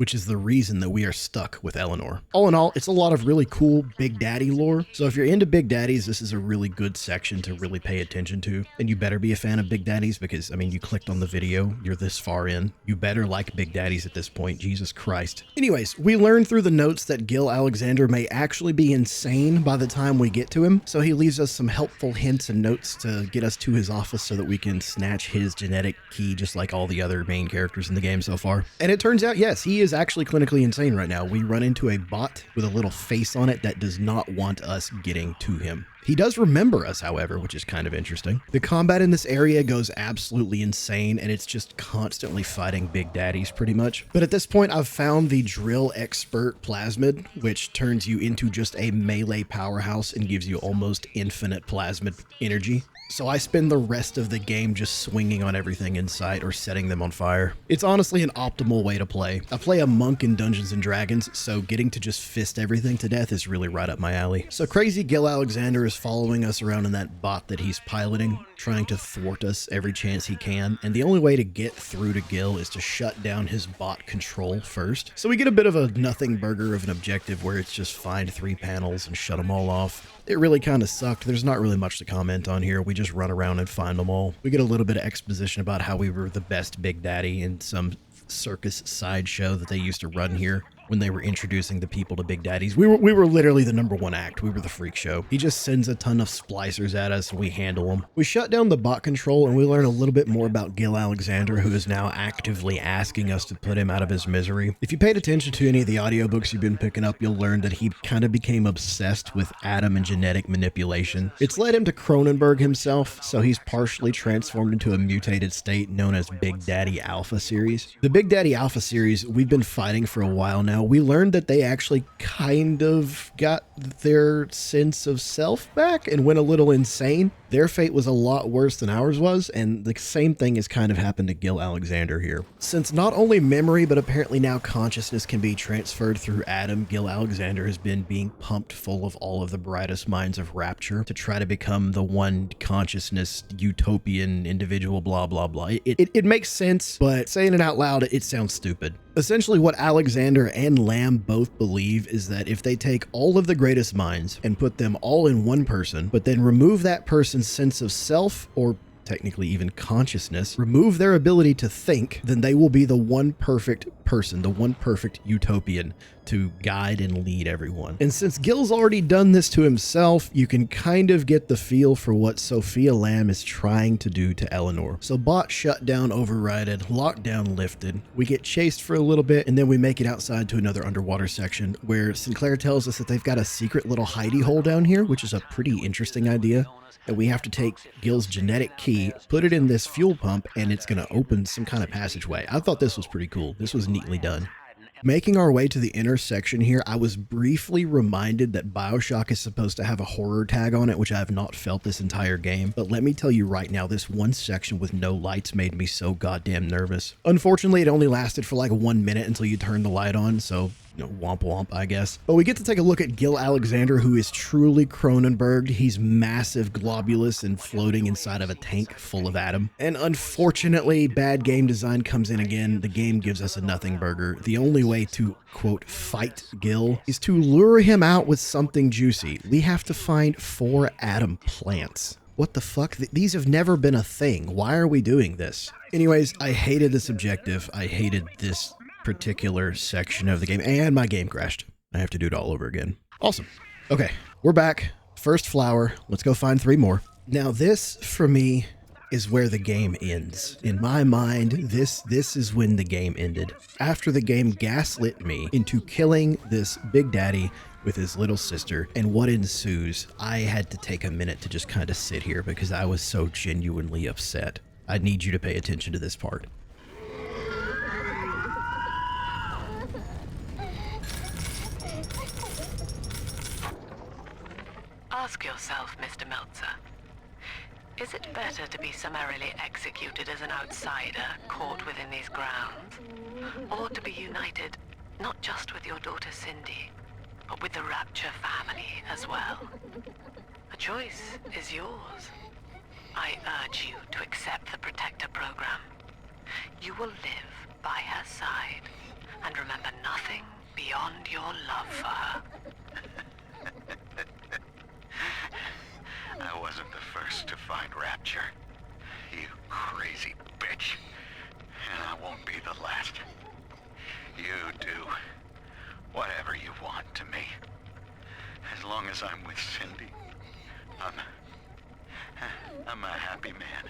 stuck with Eleanor. All in all, it's a lot of really cool Big Daddy lore. So if you're into Big Daddies, this is a really good section to really pay attention to. And you better be a fan of Big Daddies because, I mean, you clicked on the video, you're this far in. You better like Big Daddies at this point, Jesus Christ. Anyways, we learn through the notes that Gil Alexander may actually be insane by the time we get to him. So he leaves us some helpful hints and notes to get us to his office so that we can snatch his genetic key just like all the other main characters in the game so far. And it turns out, yes, he is actually clinically insane right now. We run into a bot with a little face on it that does not want us getting to him. He does remember us, however, which is kind of interesting. The combat in this area goes absolutely insane, and it's just constantly fighting Big Daddies, pretty much. But at this point, I've found the Drill Expert Plasmid, which turns you into just a melee powerhouse and gives you almost infinite plasmid energy. So I spend the rest of the game just swinging on everything in sight or setting them on fire. It's honestly an optimal way to play. I play a monk in Dungeons & Dragons, so getting to just fist everything to death is really right up my alley. So crazy Gil Alexander is following us around in that bot that he's piloting, trying to thwart us every chance he can, and the only way to get through to Gil is to shut down his bot control first. So we get a bit of a nothing burger of an objective where it's just find 3 panels and shut them all off. It really kind of sucked. There's not really much to comment on here. We just run around and find them all. We get a little bit of exposition about how we were the best Big Daddy in some circus sideshow that they used to run here when they were introducing the people to Big Daddies. We were literally the #1 act. We were the freak show. He just sends a ton of splicers at us and we handle them. We shut down the bot control and we learn a little bit more about Gil Alexander, who is now actively asking us to put him out of his misery. If you paid attention to any of the audiobooks you've been picking up, you'll learn that he kind of became obsessed with atom and genetic manipulation. It's led him to Cronenberg himself, so he's partially transformed into a mutated state known as Big Daddy Alpha series. The Big Daddy Alpha series we've been fighting for a while now. We learned that they actually kind of got their sense of self back and went a little insane. Their fate was a lot worse than ours was, and the same thing has kind of happened to Gil Alexander here. Since not only memory, but apparently now consciousness can be transferred through Adam, Gil Alexander has been being pumped full of all of the brightest minds of Rapture to try to become the one consciousness utopian individual, blah, blah, blah. It makes sense, but saying it out loud, it sounds stupid. Essentially, what Alexander and Lamb both believe is that if they take all of the greatest minds and put them all in one person, but then remove that person's sense of self, or technically even consciousness, remove their ability to think, then they will be the one perfect person, the one perfect utopian to guide and lead everyone. And since Gil's already done this to himself, you can kind of get the feel for what Sophia Lamb is trying to do to Eleanor. So bot shut down, overrided, lockdown lifted. We get chased for a little bit, and then we make it outside to another underwater section where Sinclair tells us that they've got a secret little hidey hole down here, which is a pretty interesting idea. And we have to take Gil's genetic key, put it in this fuel pump, and it's going to open some kind of passageway. I thought this was pretty cool. This was neatly done. Making our way to the intersection here, I was briefly reminded that Bioshock is supposed to have a horror tag on it, which I have not felt this entire game. But let me tell you right now, this one section with no lights made me so goddamn nervous. Unfortunately, it only lasted for like 1 minute until you turned the light on, so womp womp, I guess. But we get to take a look at Gil Alexander, who is truly Cronenberged. He's massive, globulous, and floating inside of a tank full of atom. And unfortunately, bad game design comes in again. The game gives us a nothing burger. The only way to, quote, fight Gil is to lure him out with something juicy. We have to find 4 atom plants. What the fuck? These have never been a thing. Why are we doing this? Anyways, I hated this objective. I hated this particular section of the game, and my game crashed. I have to do it all over again. Awesome. Okay, we're back. First flower. Let's go find 3 more. Now this, for me, is where the game ends. In my mind, this is when the game ended. After the game gaslit me into killing this Big Daddy with his little sister, and what ensues, I had to take a minute to just kind of sit here because I was so genuinely upset. I need you to pay attention to this part. Ask yourself, Mr. Meltzer, is it better to be summarily executed as an outsider caught within these grounds, or to be united not just with your daughter Cindy, but with the Rapture family as well? The choice is yours. I urge you to accept the Protector program. You will live by her side and remember nothing beyond your love for her. I wasn't the first to find Rapture, you crazy bitch. And I won't be the last. You do whatever you want to me. As long as I'm with Cindy, I'm a happy man.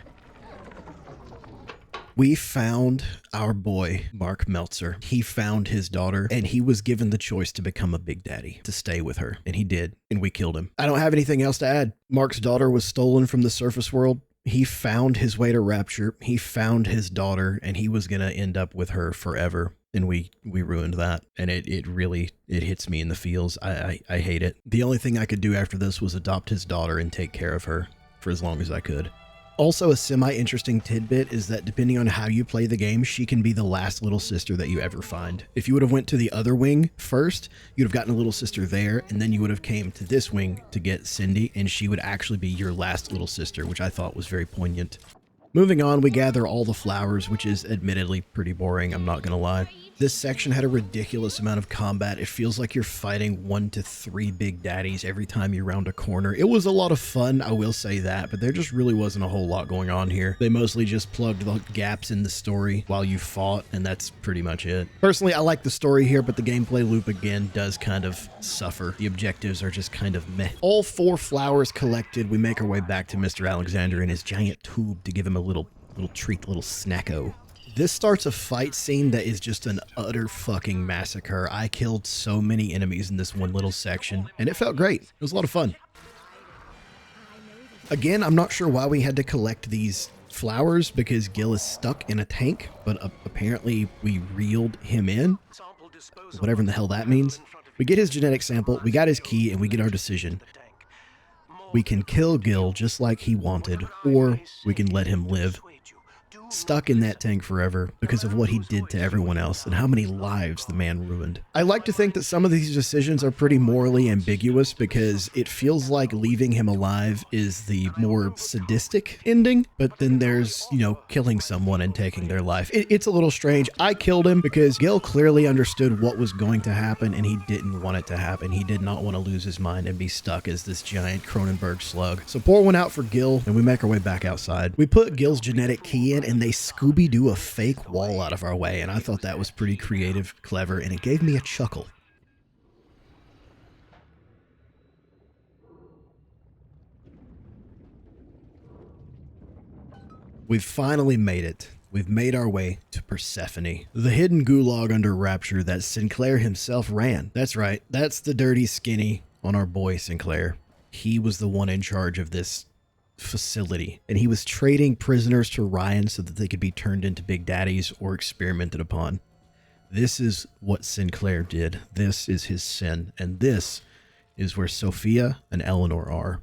We found our boy, Mark Meltzer. He found his daughter, and he was given the choice to become a Big Daddy, to stay with her, and he did, and we killed him. I don't have anything else to add. Mark's daughter was stolen from the surface world. He found his way to Rapture. He found his daughter, and he was going to end up with her forever. And we ruined that. And it really hits me in the feels. I hate it. The only thing I could do after this was adopt his daughter and take care of her for as long as I could. Also, a semi-interesting tidbit is that depending on how you play the game, she can be the last little sister that you ever find. If you would have went to the other wing first, you'd have gotten a little sister there, and then you would have came to this wing to get Cindy, and she would actually be your last little sister, which I thought was very poignant. Moving on, we gather all the flowers, which is admittedly pretty boring, I'm not gonna lie. This section had a ridiculous amount of combat. It feels like you're fighting 1 to 3 Big Daddies every time you round a corner. It was a lot of fun, I will say that, but there just really wasn't a whole lot going on here. They mostly just plugged the gaps in the story while you fought, and that's pretty much it. Personally, I like the story here, but the gameplay loop again does kind of suffer. The objectives are just kind of meh. All 4 flowers collected, we make our way back to Mr. Alexander and his giant tube to give him a little treat, a little snacko. This starts a fight scene that is just an utter fucking massacre. I killed so many enemies in this one little section, and it felt great. It was a lot of fun. Again, I'm not sure why we had to collect these flowers because Gil is stuck in a tank, but apparently we reeled him in. Whatever in the hell that means. We get his genetic sample, we got his key, and we get our decision. We can kill Gil just like he wanted, or we can let him live. Stuck in that tank forever because of what he did to everyone else and how many lives the man ruined. I like to think that some of these decisions are pretty morally ambiguous because it feels like leaving him alive is the more sadistic ending, but then there's, you know, killing someone and taking their life. It's a little strange. I killed him because Gil clearly understood what was going to happen and he didn't want it to happen. He did not want to lose his mind and be stuck as this giant Cronenberg slug. So pour one out for Gil and we make our way back outside. We put Gil's genetic key in and they Scooby-Doo a fake wall out of our way, and I thought that was pretty creative, clever, and it gave me a chuckle. We've finally made it. We've made our way to Persephone, the hidden gulag under Rapture that Sinclair himself ran. That's right, that's the dirty skinny on our boy Sinclair. He was the one in charge of this facility, and he was trading prisoners to Ryan so that they could be turned into Big Daddies or experimented upon. This is what Sinclair did. This is his sin, and this is where Sophia and Eleanor are.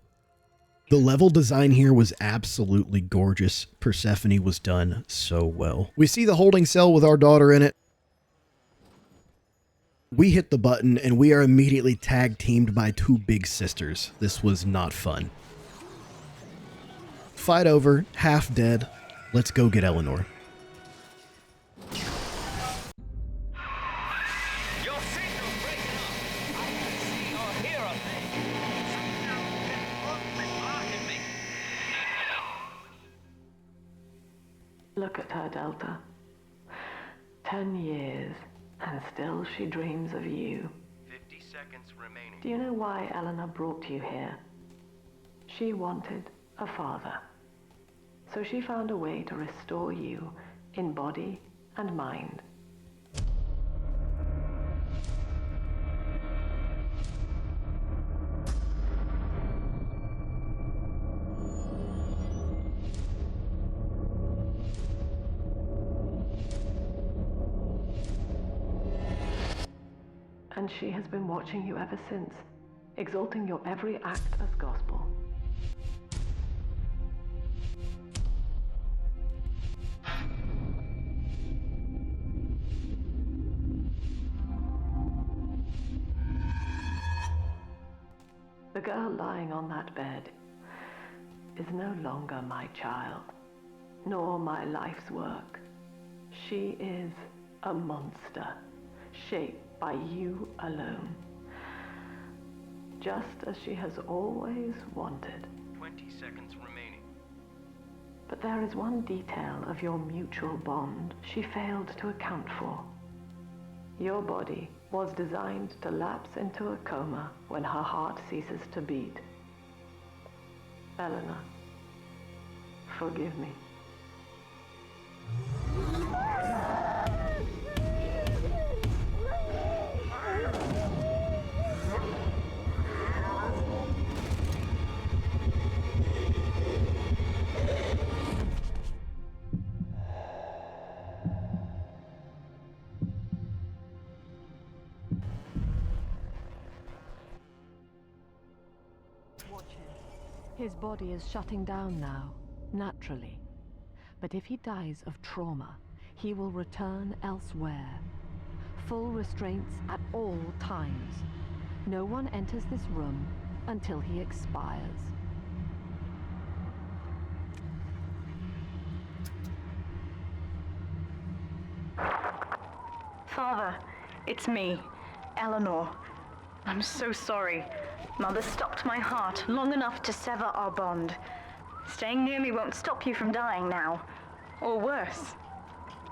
The level design here was absolutely gorgeous. Persephone was done so well. We see the holding cell with our daughter in it. We hit the button, and we are immediately tag teamed by 2 big sisters. This was not fun. Fight over, half dead. Let's go get Eleanor. Look at her, Delta. 10 years, and still she dreams of you. 50 seconds remaining. Do you know why Eleanor brought you here? She wanted a father. So she found a way to restore you in body and mind. And she has been watching you ever since, exalting your every act as gospel. The girl lying on that bed is no longer my child, nor my life's work. She is a monster, shaped by you alone, just as she has always wanted. 20 seconds remaining. But there is one detail of your mutual bond she failed to account for. Your body was designed to lapse into a coma when her heart ceases to beat. Eleanor, forgive me. His body is shutting down now, naturally. But if he dies of trauma, he will return elsewhere. Full restraints at all times. No one enters this room until he expires. Father, it's me, Eleanor. I'm so sorry. Mother stopped my heart long enough to sever our bond. Staying near me won't stop you from dying now. Or worse.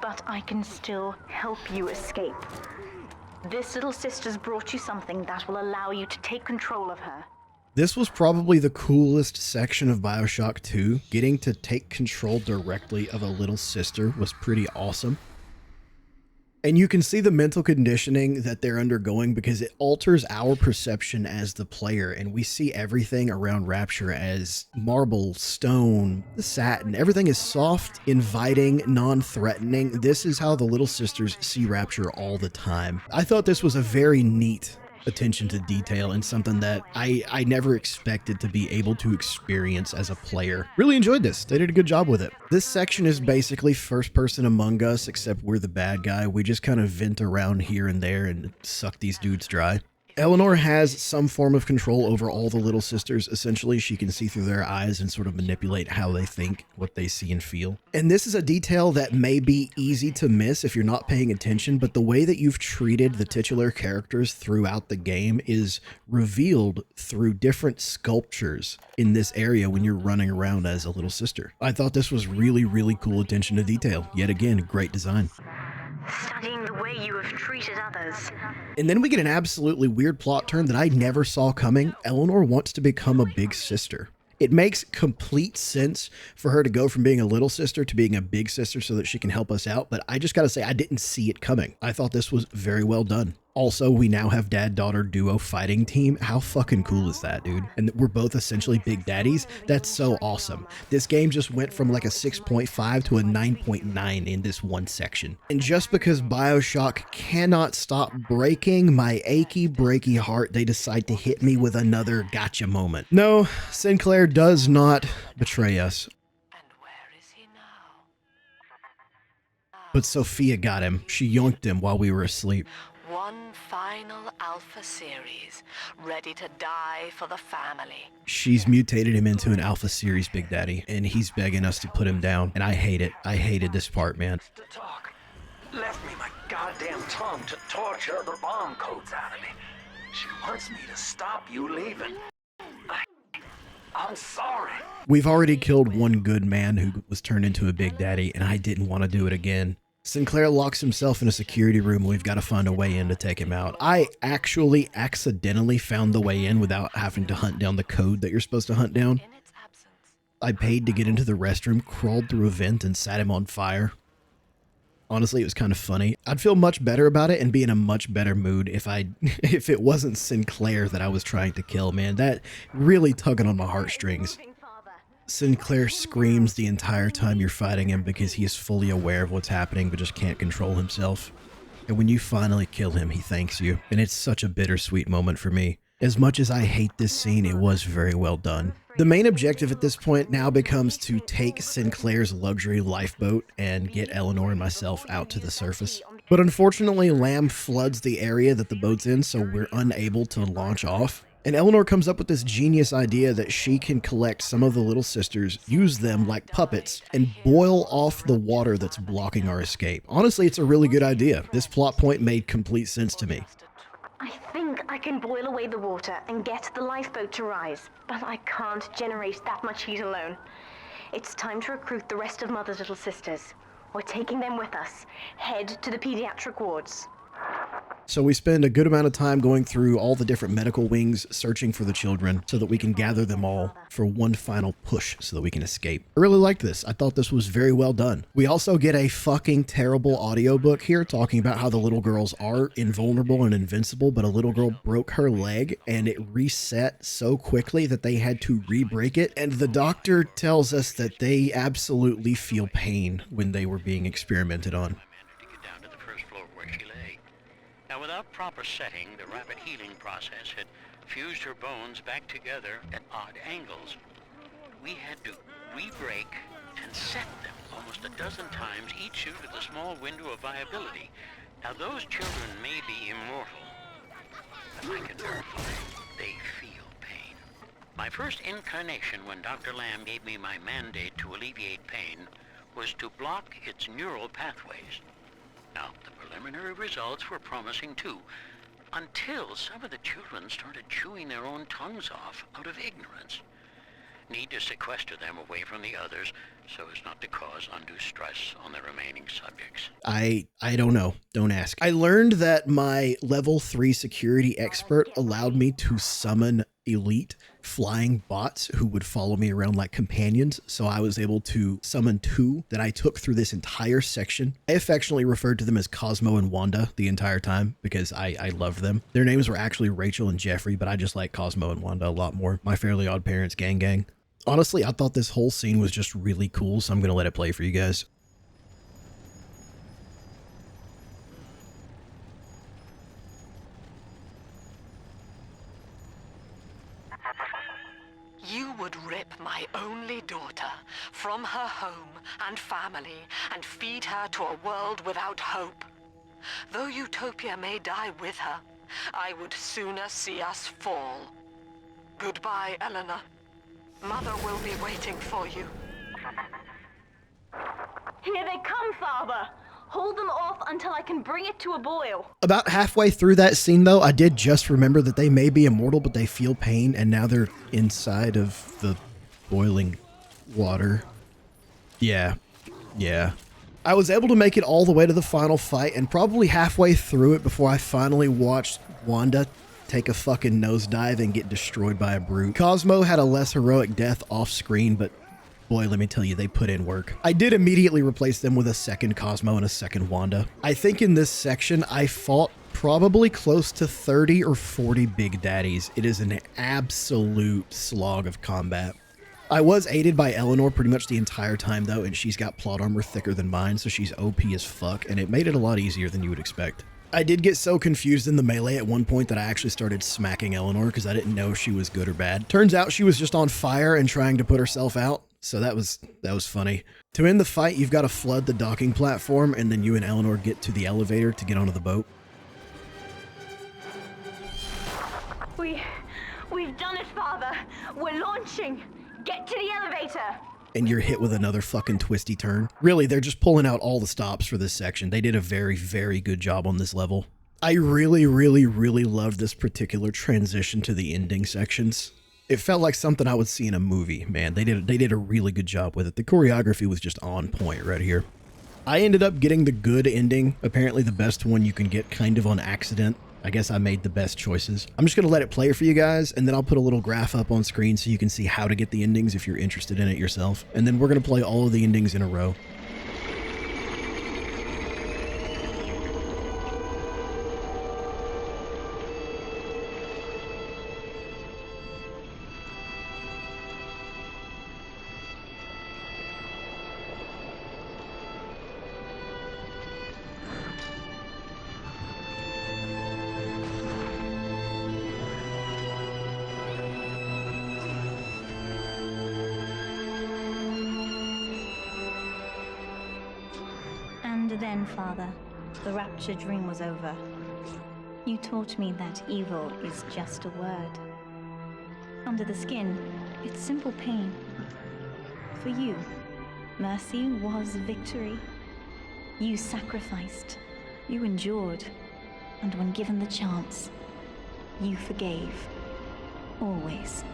But I can still help you escape. This little sister's brought you something that will allow you to take control of her. This was probably the coolest section of Bioshock 2. Getting to take control directly of a little sister was pretty awesome. And you can see the mental conditioning that they're undergoing because it alters our perception as the player, and we see everything around Rapture as marble, stone, satin. Everything is soft, inviting, non-threatening. This is how the little sisters see Rapture all the time. I thought this was a very neat attention to detail and something that I never expected to be able to experience as a player. Really enjoyed this. They did a good job with it. This section is basically first person Among Us, except we're the bad guy. We just kind of vent around here and there and suck these dudes dry. Eleanor has some form of control over all the little sisters. Essentially, she can see through their eyes and sort of manipulate how they think, what they see and feel. And this is a detail that may be easy to miss if you're not paying attention, but the way that you've treated the titular characters throughout the game is revealed through different sculptures in this area when you're running around as a little sister. I thought this was really, really cool attention to detail. Yet again, great design. Studying the way you have treated others. And then we get an absolutely weird plot turn that I never saw coming. Eleanor wants to become a big sister. It makes complete sense for her to go from being a little sister to being a big sister so that she can help us out, but I just gotta say, I didn't see it coming. I thought this was very well done. Also, we now have dad-daughter duo fighting team. How fucking cool is that, dude? And we're both essentially big daddies. That's so awesome. This game just went from like a 6.5 to a 9.9 in this one section. And just because Bioshock cannot stop breaking my achy, breaky heart, they decide to hit me with another gotcha moment. No, Sinclair does not betray us. And where is he now? But Sophia got him. She yoinked him while we were asleep. One final Alpha series, ready to die for the family. She's mutated him into an Alpha Series Big Daddy, and he's begging us to put him down. And I hate it. I hated this part, man. To talk. Left me my goddamn tongue to torture the bomb codes out of me. She wants me to stop you leaving. I'm sorry. We've already killed one good man who was turned into a Big Daddy, and I didn't want to do it again. Sinclair locks himself in a security room, and we've got to find a way in to take him out. I actually accidentally found the way in without having to hunt down the code that you're supposed to hunt down. I paid to get into the restroom, crawled through a vent, and sat him on fire. Honestly, it was kind of funny. I'd feel much better about it and be in a much better mood if it wasn't Sinclair that I was trying to kill, man. That really tugging on my heartstrings. Sinclair screams the entire time you're fighting him because he is fully aware of what's happening but just can't control himself. And when you finally kill him, he thanks you. And it's such a bittersweet moment for me. As much as I hate this scene, it was very well done. The main objective at this point now becomes to take Sinclair's luxury lifeboat and get Eleanor and myself out to the surface. But unfortunately, Lamb floods the area that the boat's in, so we're unable to launch off. And Eleanor comes up with this genius idea that she can collect some of the little sisters, use them like puppets, and boil off the water that's blocking our escape. Honestly, it's a really good idea. This plot point made complete sense to me. I think I can boil away the water and get the lifeboat to rise, but I can't generate that much heat alone. It's time to recruit the rest of Mother's little sisters. We're taking them with us. Head to the pediatric wards. So we spend a good amount of time going through all the different medical wings, searching for the children so that we can gather them all for one final push so that we can escape. I really liked this. I thought this was very well done. We also get a fucking terrible audiobook here talking about how the little girls are invulnerable and invincible, but a little girl broke her leg and it reset so quickly that they had to re-break it. And the doctor tells us that they absolutely feel pain when they were being experimented on. Now, without proper setting, the rapid healing process had fused her bones back together at odd angles. We had to re-break and set them almost a dozen times, each due to the small window of viability. Now, those children may be immortal, but I can verify they feel pain. My first incarnation when Dr. Lamb gave me my mandate to alleviate pain was to block its neural pathways. Now, the preliminary results were promising too, until some of the children started chewing their own tongues off out of ignorance. Need to sequester them away from the others so as not to cause undue stress on the remaining subjects. I don't know. Don't ask. I learned that my level 3 security expert allowed me to summon elite flying bots who would follow me around like companions. So I was able to summon 2 that I took through this entire section. I affectionately referred to them as Cosmo and Wanda the entire time because I loved them. Their names were actually Rachel and Jeffrey, but I just like Cosmo and Wanda a lot more. My Fairly Odd Parents gang gang. Honestly, I thought this whole scene was just really cool, so I'm going to let it play for you guys. You would rip my only daughter from her home and family and feed her to a world without hope. Though Utopia may die with her, I would sooner see us fall. Goodbye, Eleanor. Mother will be waiting for you. Here they come, Father! Hold them off until I can bring it to a boil. About halfway through that scene, though, I did just remember that they may be immortal, but they feel pain, and now they're inside of the boiling water. Yeah. I was able to make it all the way to the final fight, and probably halfway through it before I finally watched Wanda take a fucking nosedive and get destroyed by a brute. Cosmo had a less heroic death off screen, but boy, let me tell you, they put in work. I did immediately replace them with a second Cosmo and a second Wanda. I think in this section, I fought probably close to 30 or 40 Big Daddies. It is an absolute slog of combat. I was aided by Eleanor pretty much the entire time though, and she's got plot armor thicker than mine, so she's OP as fuck, and it made it a lot easier than you would expect. I did get so confused in the melee at one point that I actually started smacking Eleanor because I didn't know if she was good or bad. Turns out she was just on fire and trying to put herself out, so that was funny. To end the fight, you've got to flood the docking platform, and then you and Eleanor get to the elevator to get onto the boat. We've done it, Father. We're launching. Get to the elevator. And you're hit with another fucking twisty turn. Really, they're just pulling out all the stops for this section. They did a very, very good job on this level. I really, really, really love this particular transition to the ending sections. It felt like something I would see in a movie, man. They did a really good job with it. The choreography was just on point right here. I ended up getting the good ending, apparently the best one you can get kind of on accident. I guess I made the best choices. I'm just going to let it play for you guys, and then I'll put a little graph up on screen so you can see how to get the endings if you're interested in it yourself. And then we're going to play all of the endings in a row. And then, Father, the rapture dream was over. You taught me that evil is just a word. Under the skin, it's simple pain. For you, mercy was victory. You sacrificed, you endured, and when given the chance, you forgave. Always.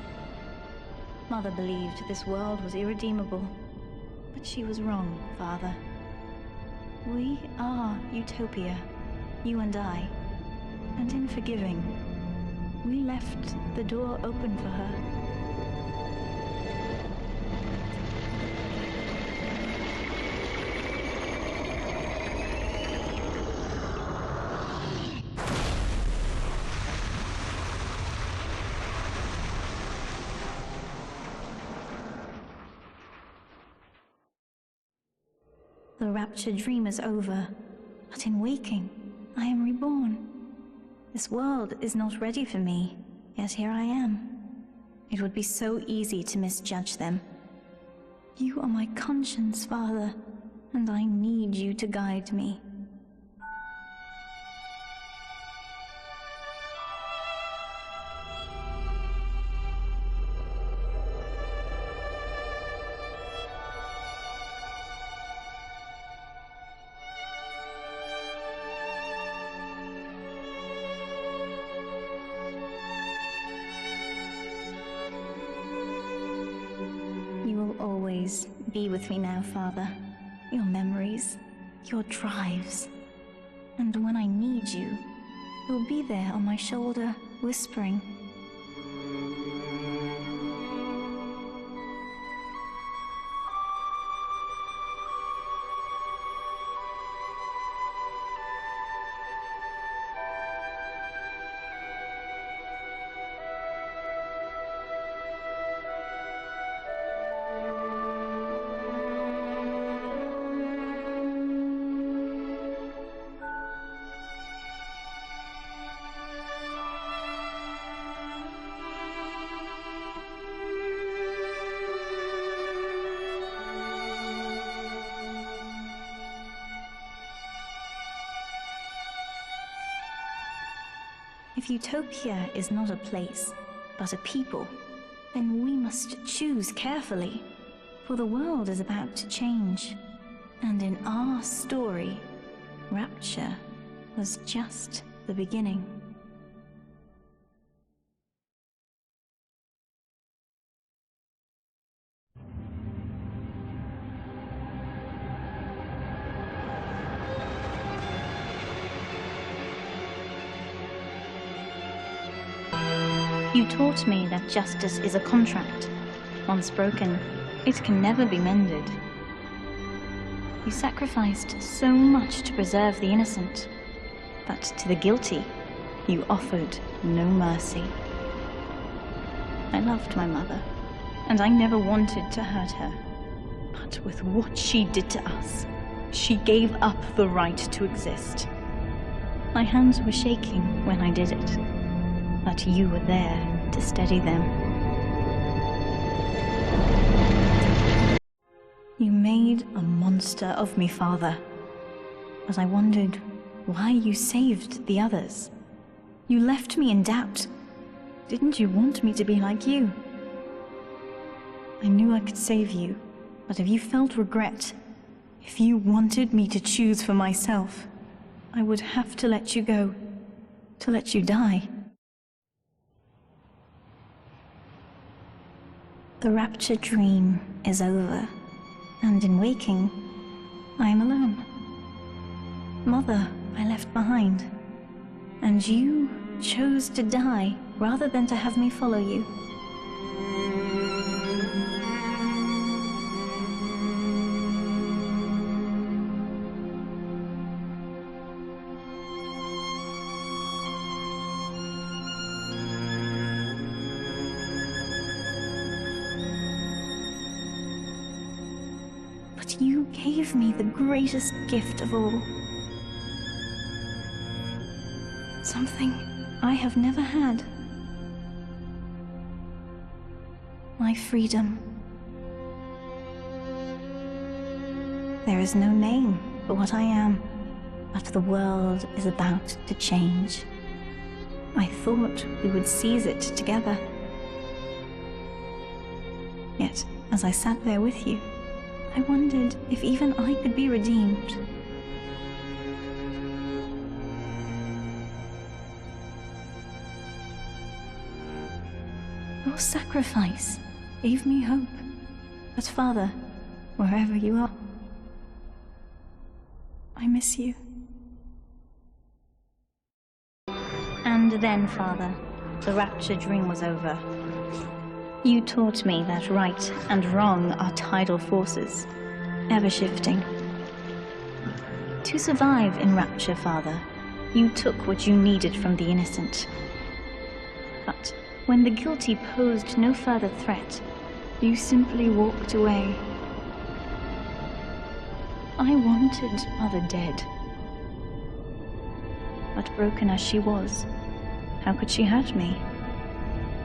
Mother believed this world was irredeemable, but she was wrong, Father. We are Utopia, you and I, and in forgiving, we left the door open for her. The rapture dream is over, but in waking, I am reborn. This world is not ready for me, yet here I am. It would be so easy to misjudge them. You are my conscience, Father, and I need you to guide me. Be with me now, Father. Your memories, your drives. And when I need you, you'll be there on my shoulder, whispering. If Utopia is not a place, but a people, then we must choose carefully, for the world is about to change. And in our story, rapture was just the beginning. You taught me that justice is a contract. Once broken, it can never be mended. You sacrificed so much to preserve the innocent, but to the guilty, you offered no mercy. I loved my mother, and I never wanted to hurt her. But with what she did to us, she gave up the right to exist. My hands were shaking when I did it, but you were there to steady them. You made a monster of me, Father, but I wondered why you saved the others. You left me in doubt. Didn't you want me to be like you? I knew I could save you, but if you felt regret, if you wanted me to choose for myself, I would have to let you go, to let you die. The rapture dream is over, and in waking, I am alone. Mother, I left behind, and you chose to die rather than to have me follow you. But you gave me the greatest gift of all. Something I have never had. My freedom. There is no name for what I am, but the world is about to change. I thought we would seize it together. Yet, as I sat there with you, I wondered if even I could be redeemed. Your sacrifice gave me hope. But Father, wherever you are, I miss you. And then, Father, the rapture dream was over. You taught me that right and wrong are tidal forces, ever shifting. To survive in rapture, Father, you took what you needed from the innocent. But when the guilty posed no further threat, you simply walked away. I wanted Mother dead. But broken as she was, how could she hurt me?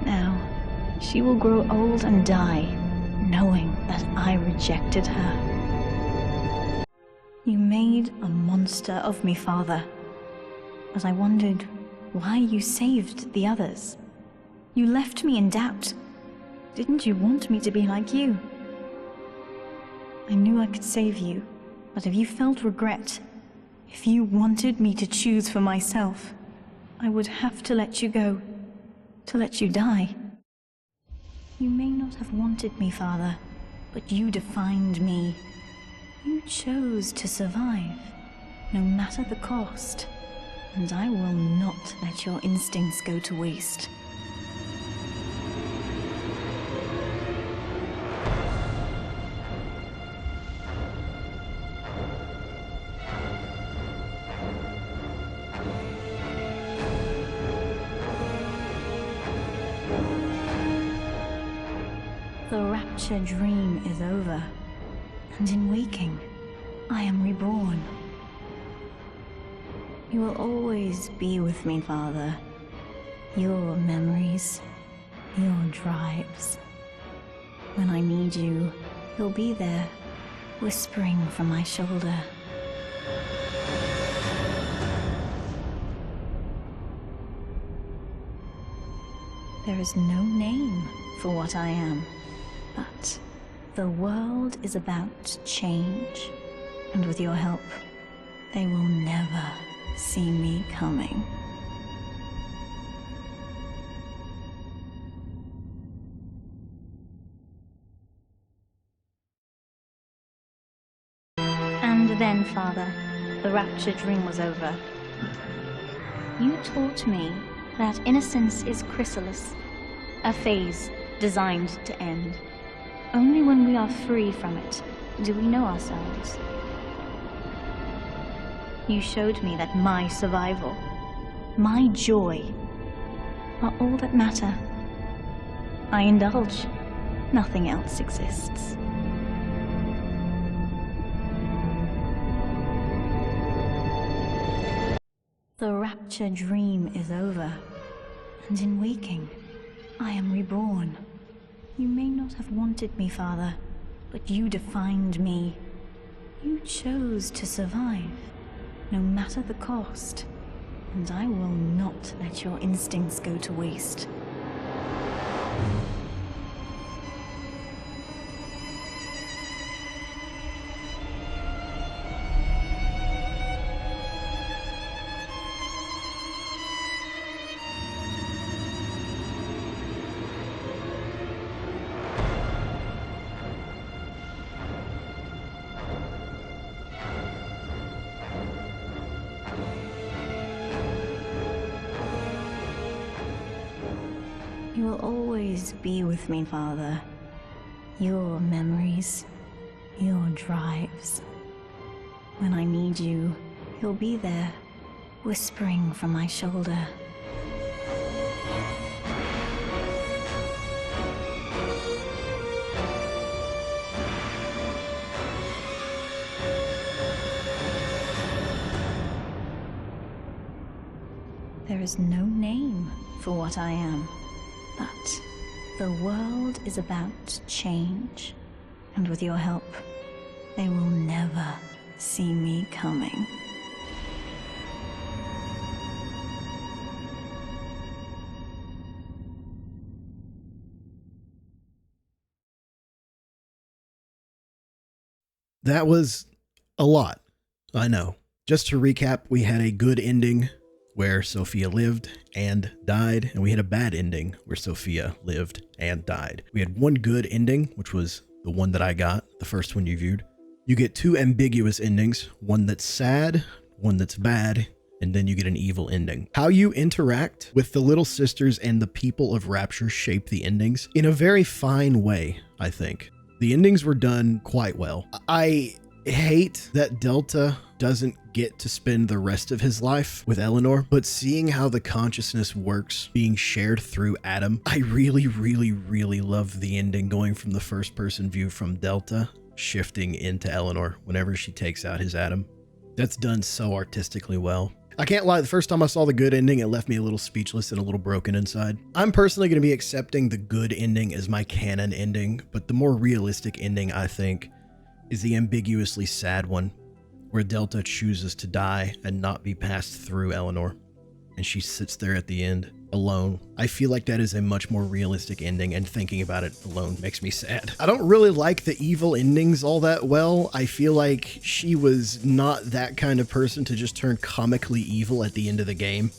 Now, she will grow old and die, knowing that I rejected her. You made a monster of me, Father. But I wondered why you saved the others. You left me in doubt. Didn't you want me to be like you? I knew I could save you, but if you felt regret, if you wanted me to choose for myself, I would have to let you go, to let you die. You may not have wanted me, Father, but you defined me. You chose to survive, no matter the cost, and I will not let your instincts go to waste. The rapture dream is over, and in waking, I am reborn. You will always be with me, Father. Your memories, your drives. When I need you, you'll be there, whispering from my shoulder. There is no name for what I am. But the world is about to change, and with your help, they will never see me coming. And then, Father, the rapture dream was over. You taught me that innocence is chrysalis, a phase designed to end. Only when we are free from it do we know ourselves. You showed me that my survival, my joy, are all that matter. I indulge. Nothing else exists. The rapture dream is over, and in waking, I am reborn. You may not have wanted me, Father, but you defined me. You chose to survive, no matter the cost, and I will not let your instincts go to waste. You will always be with me, Father. Your memories, your drives. When I need you, you'll be there, whispering from my shoulder. There is no name for what I am, but the world is about to change, and with your help, they will never see me coming. That was a lot, I know. Just to recap, we had a good ending where Sophia lived and died, and we had a bad ending where Sophia lived and died. We had one good ending, which was the one that I got, the first one you viewed. You get two ambiguous endings, one that's sad, one that's bad, and then you get an evil ending. How you interact with the little sisters and the people of Rapture shape the endings in a very fine way, I think. The endings were done quite well. I hate that Delta doesn't get to spend the rest of his life with Eleanor, but seeing how the consciousness works being shared through Adam, I really, really, really love the ending going from the first person view from Delta shifting into Eleanor whenever she takes out his Adam. That's done so artistically well. I can't lie, the first time I saw the good ending, it left me a little speechless and a little broken inside. I'm personally going to be accepting the good ending as my canon ending, but the more realistic ending, I think, is the ambiguously sad one, where Delta chooses to die and not be passed through Eleanor, and she sits there at the end alone. I feel like that is a much more realistic ending, and thinking about it alone makes me sad. I don't really like the evil endings all that well. I feel like she was not that kind of person to just turn comically evil at the end of the game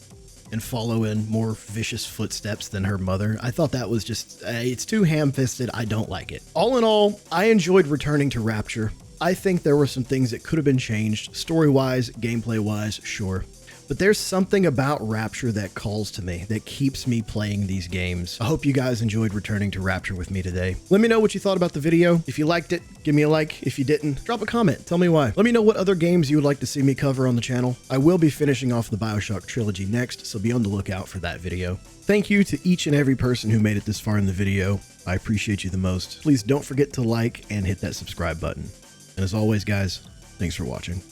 and follow in more vicious footsteps than her mother. I thought that was just, it's too ham-fisted. I don't like it. All in all, I enjoyed returning to Rapture. I think there were some things that could have been changed, story-wise, gameplay-wise, sure. But there's something about Rapture that calls to me, that keeps me playing these games. I hope you guys enjoyed returning to Rapture with me today. Let me know what you thought about the video. If you liked it, give me a like. If you didn't, drop a comment. Tell me why. Let me know what other games you would like to see me cover on the channel. I will be finishing off the Bioshock trilogy next, so be on the lookout for that video. Thank you to each and every person who made it this far in the video. I appreciate you the most. Please don't forget to like and hit that subscribe button. And as always, guys, thanks for watching.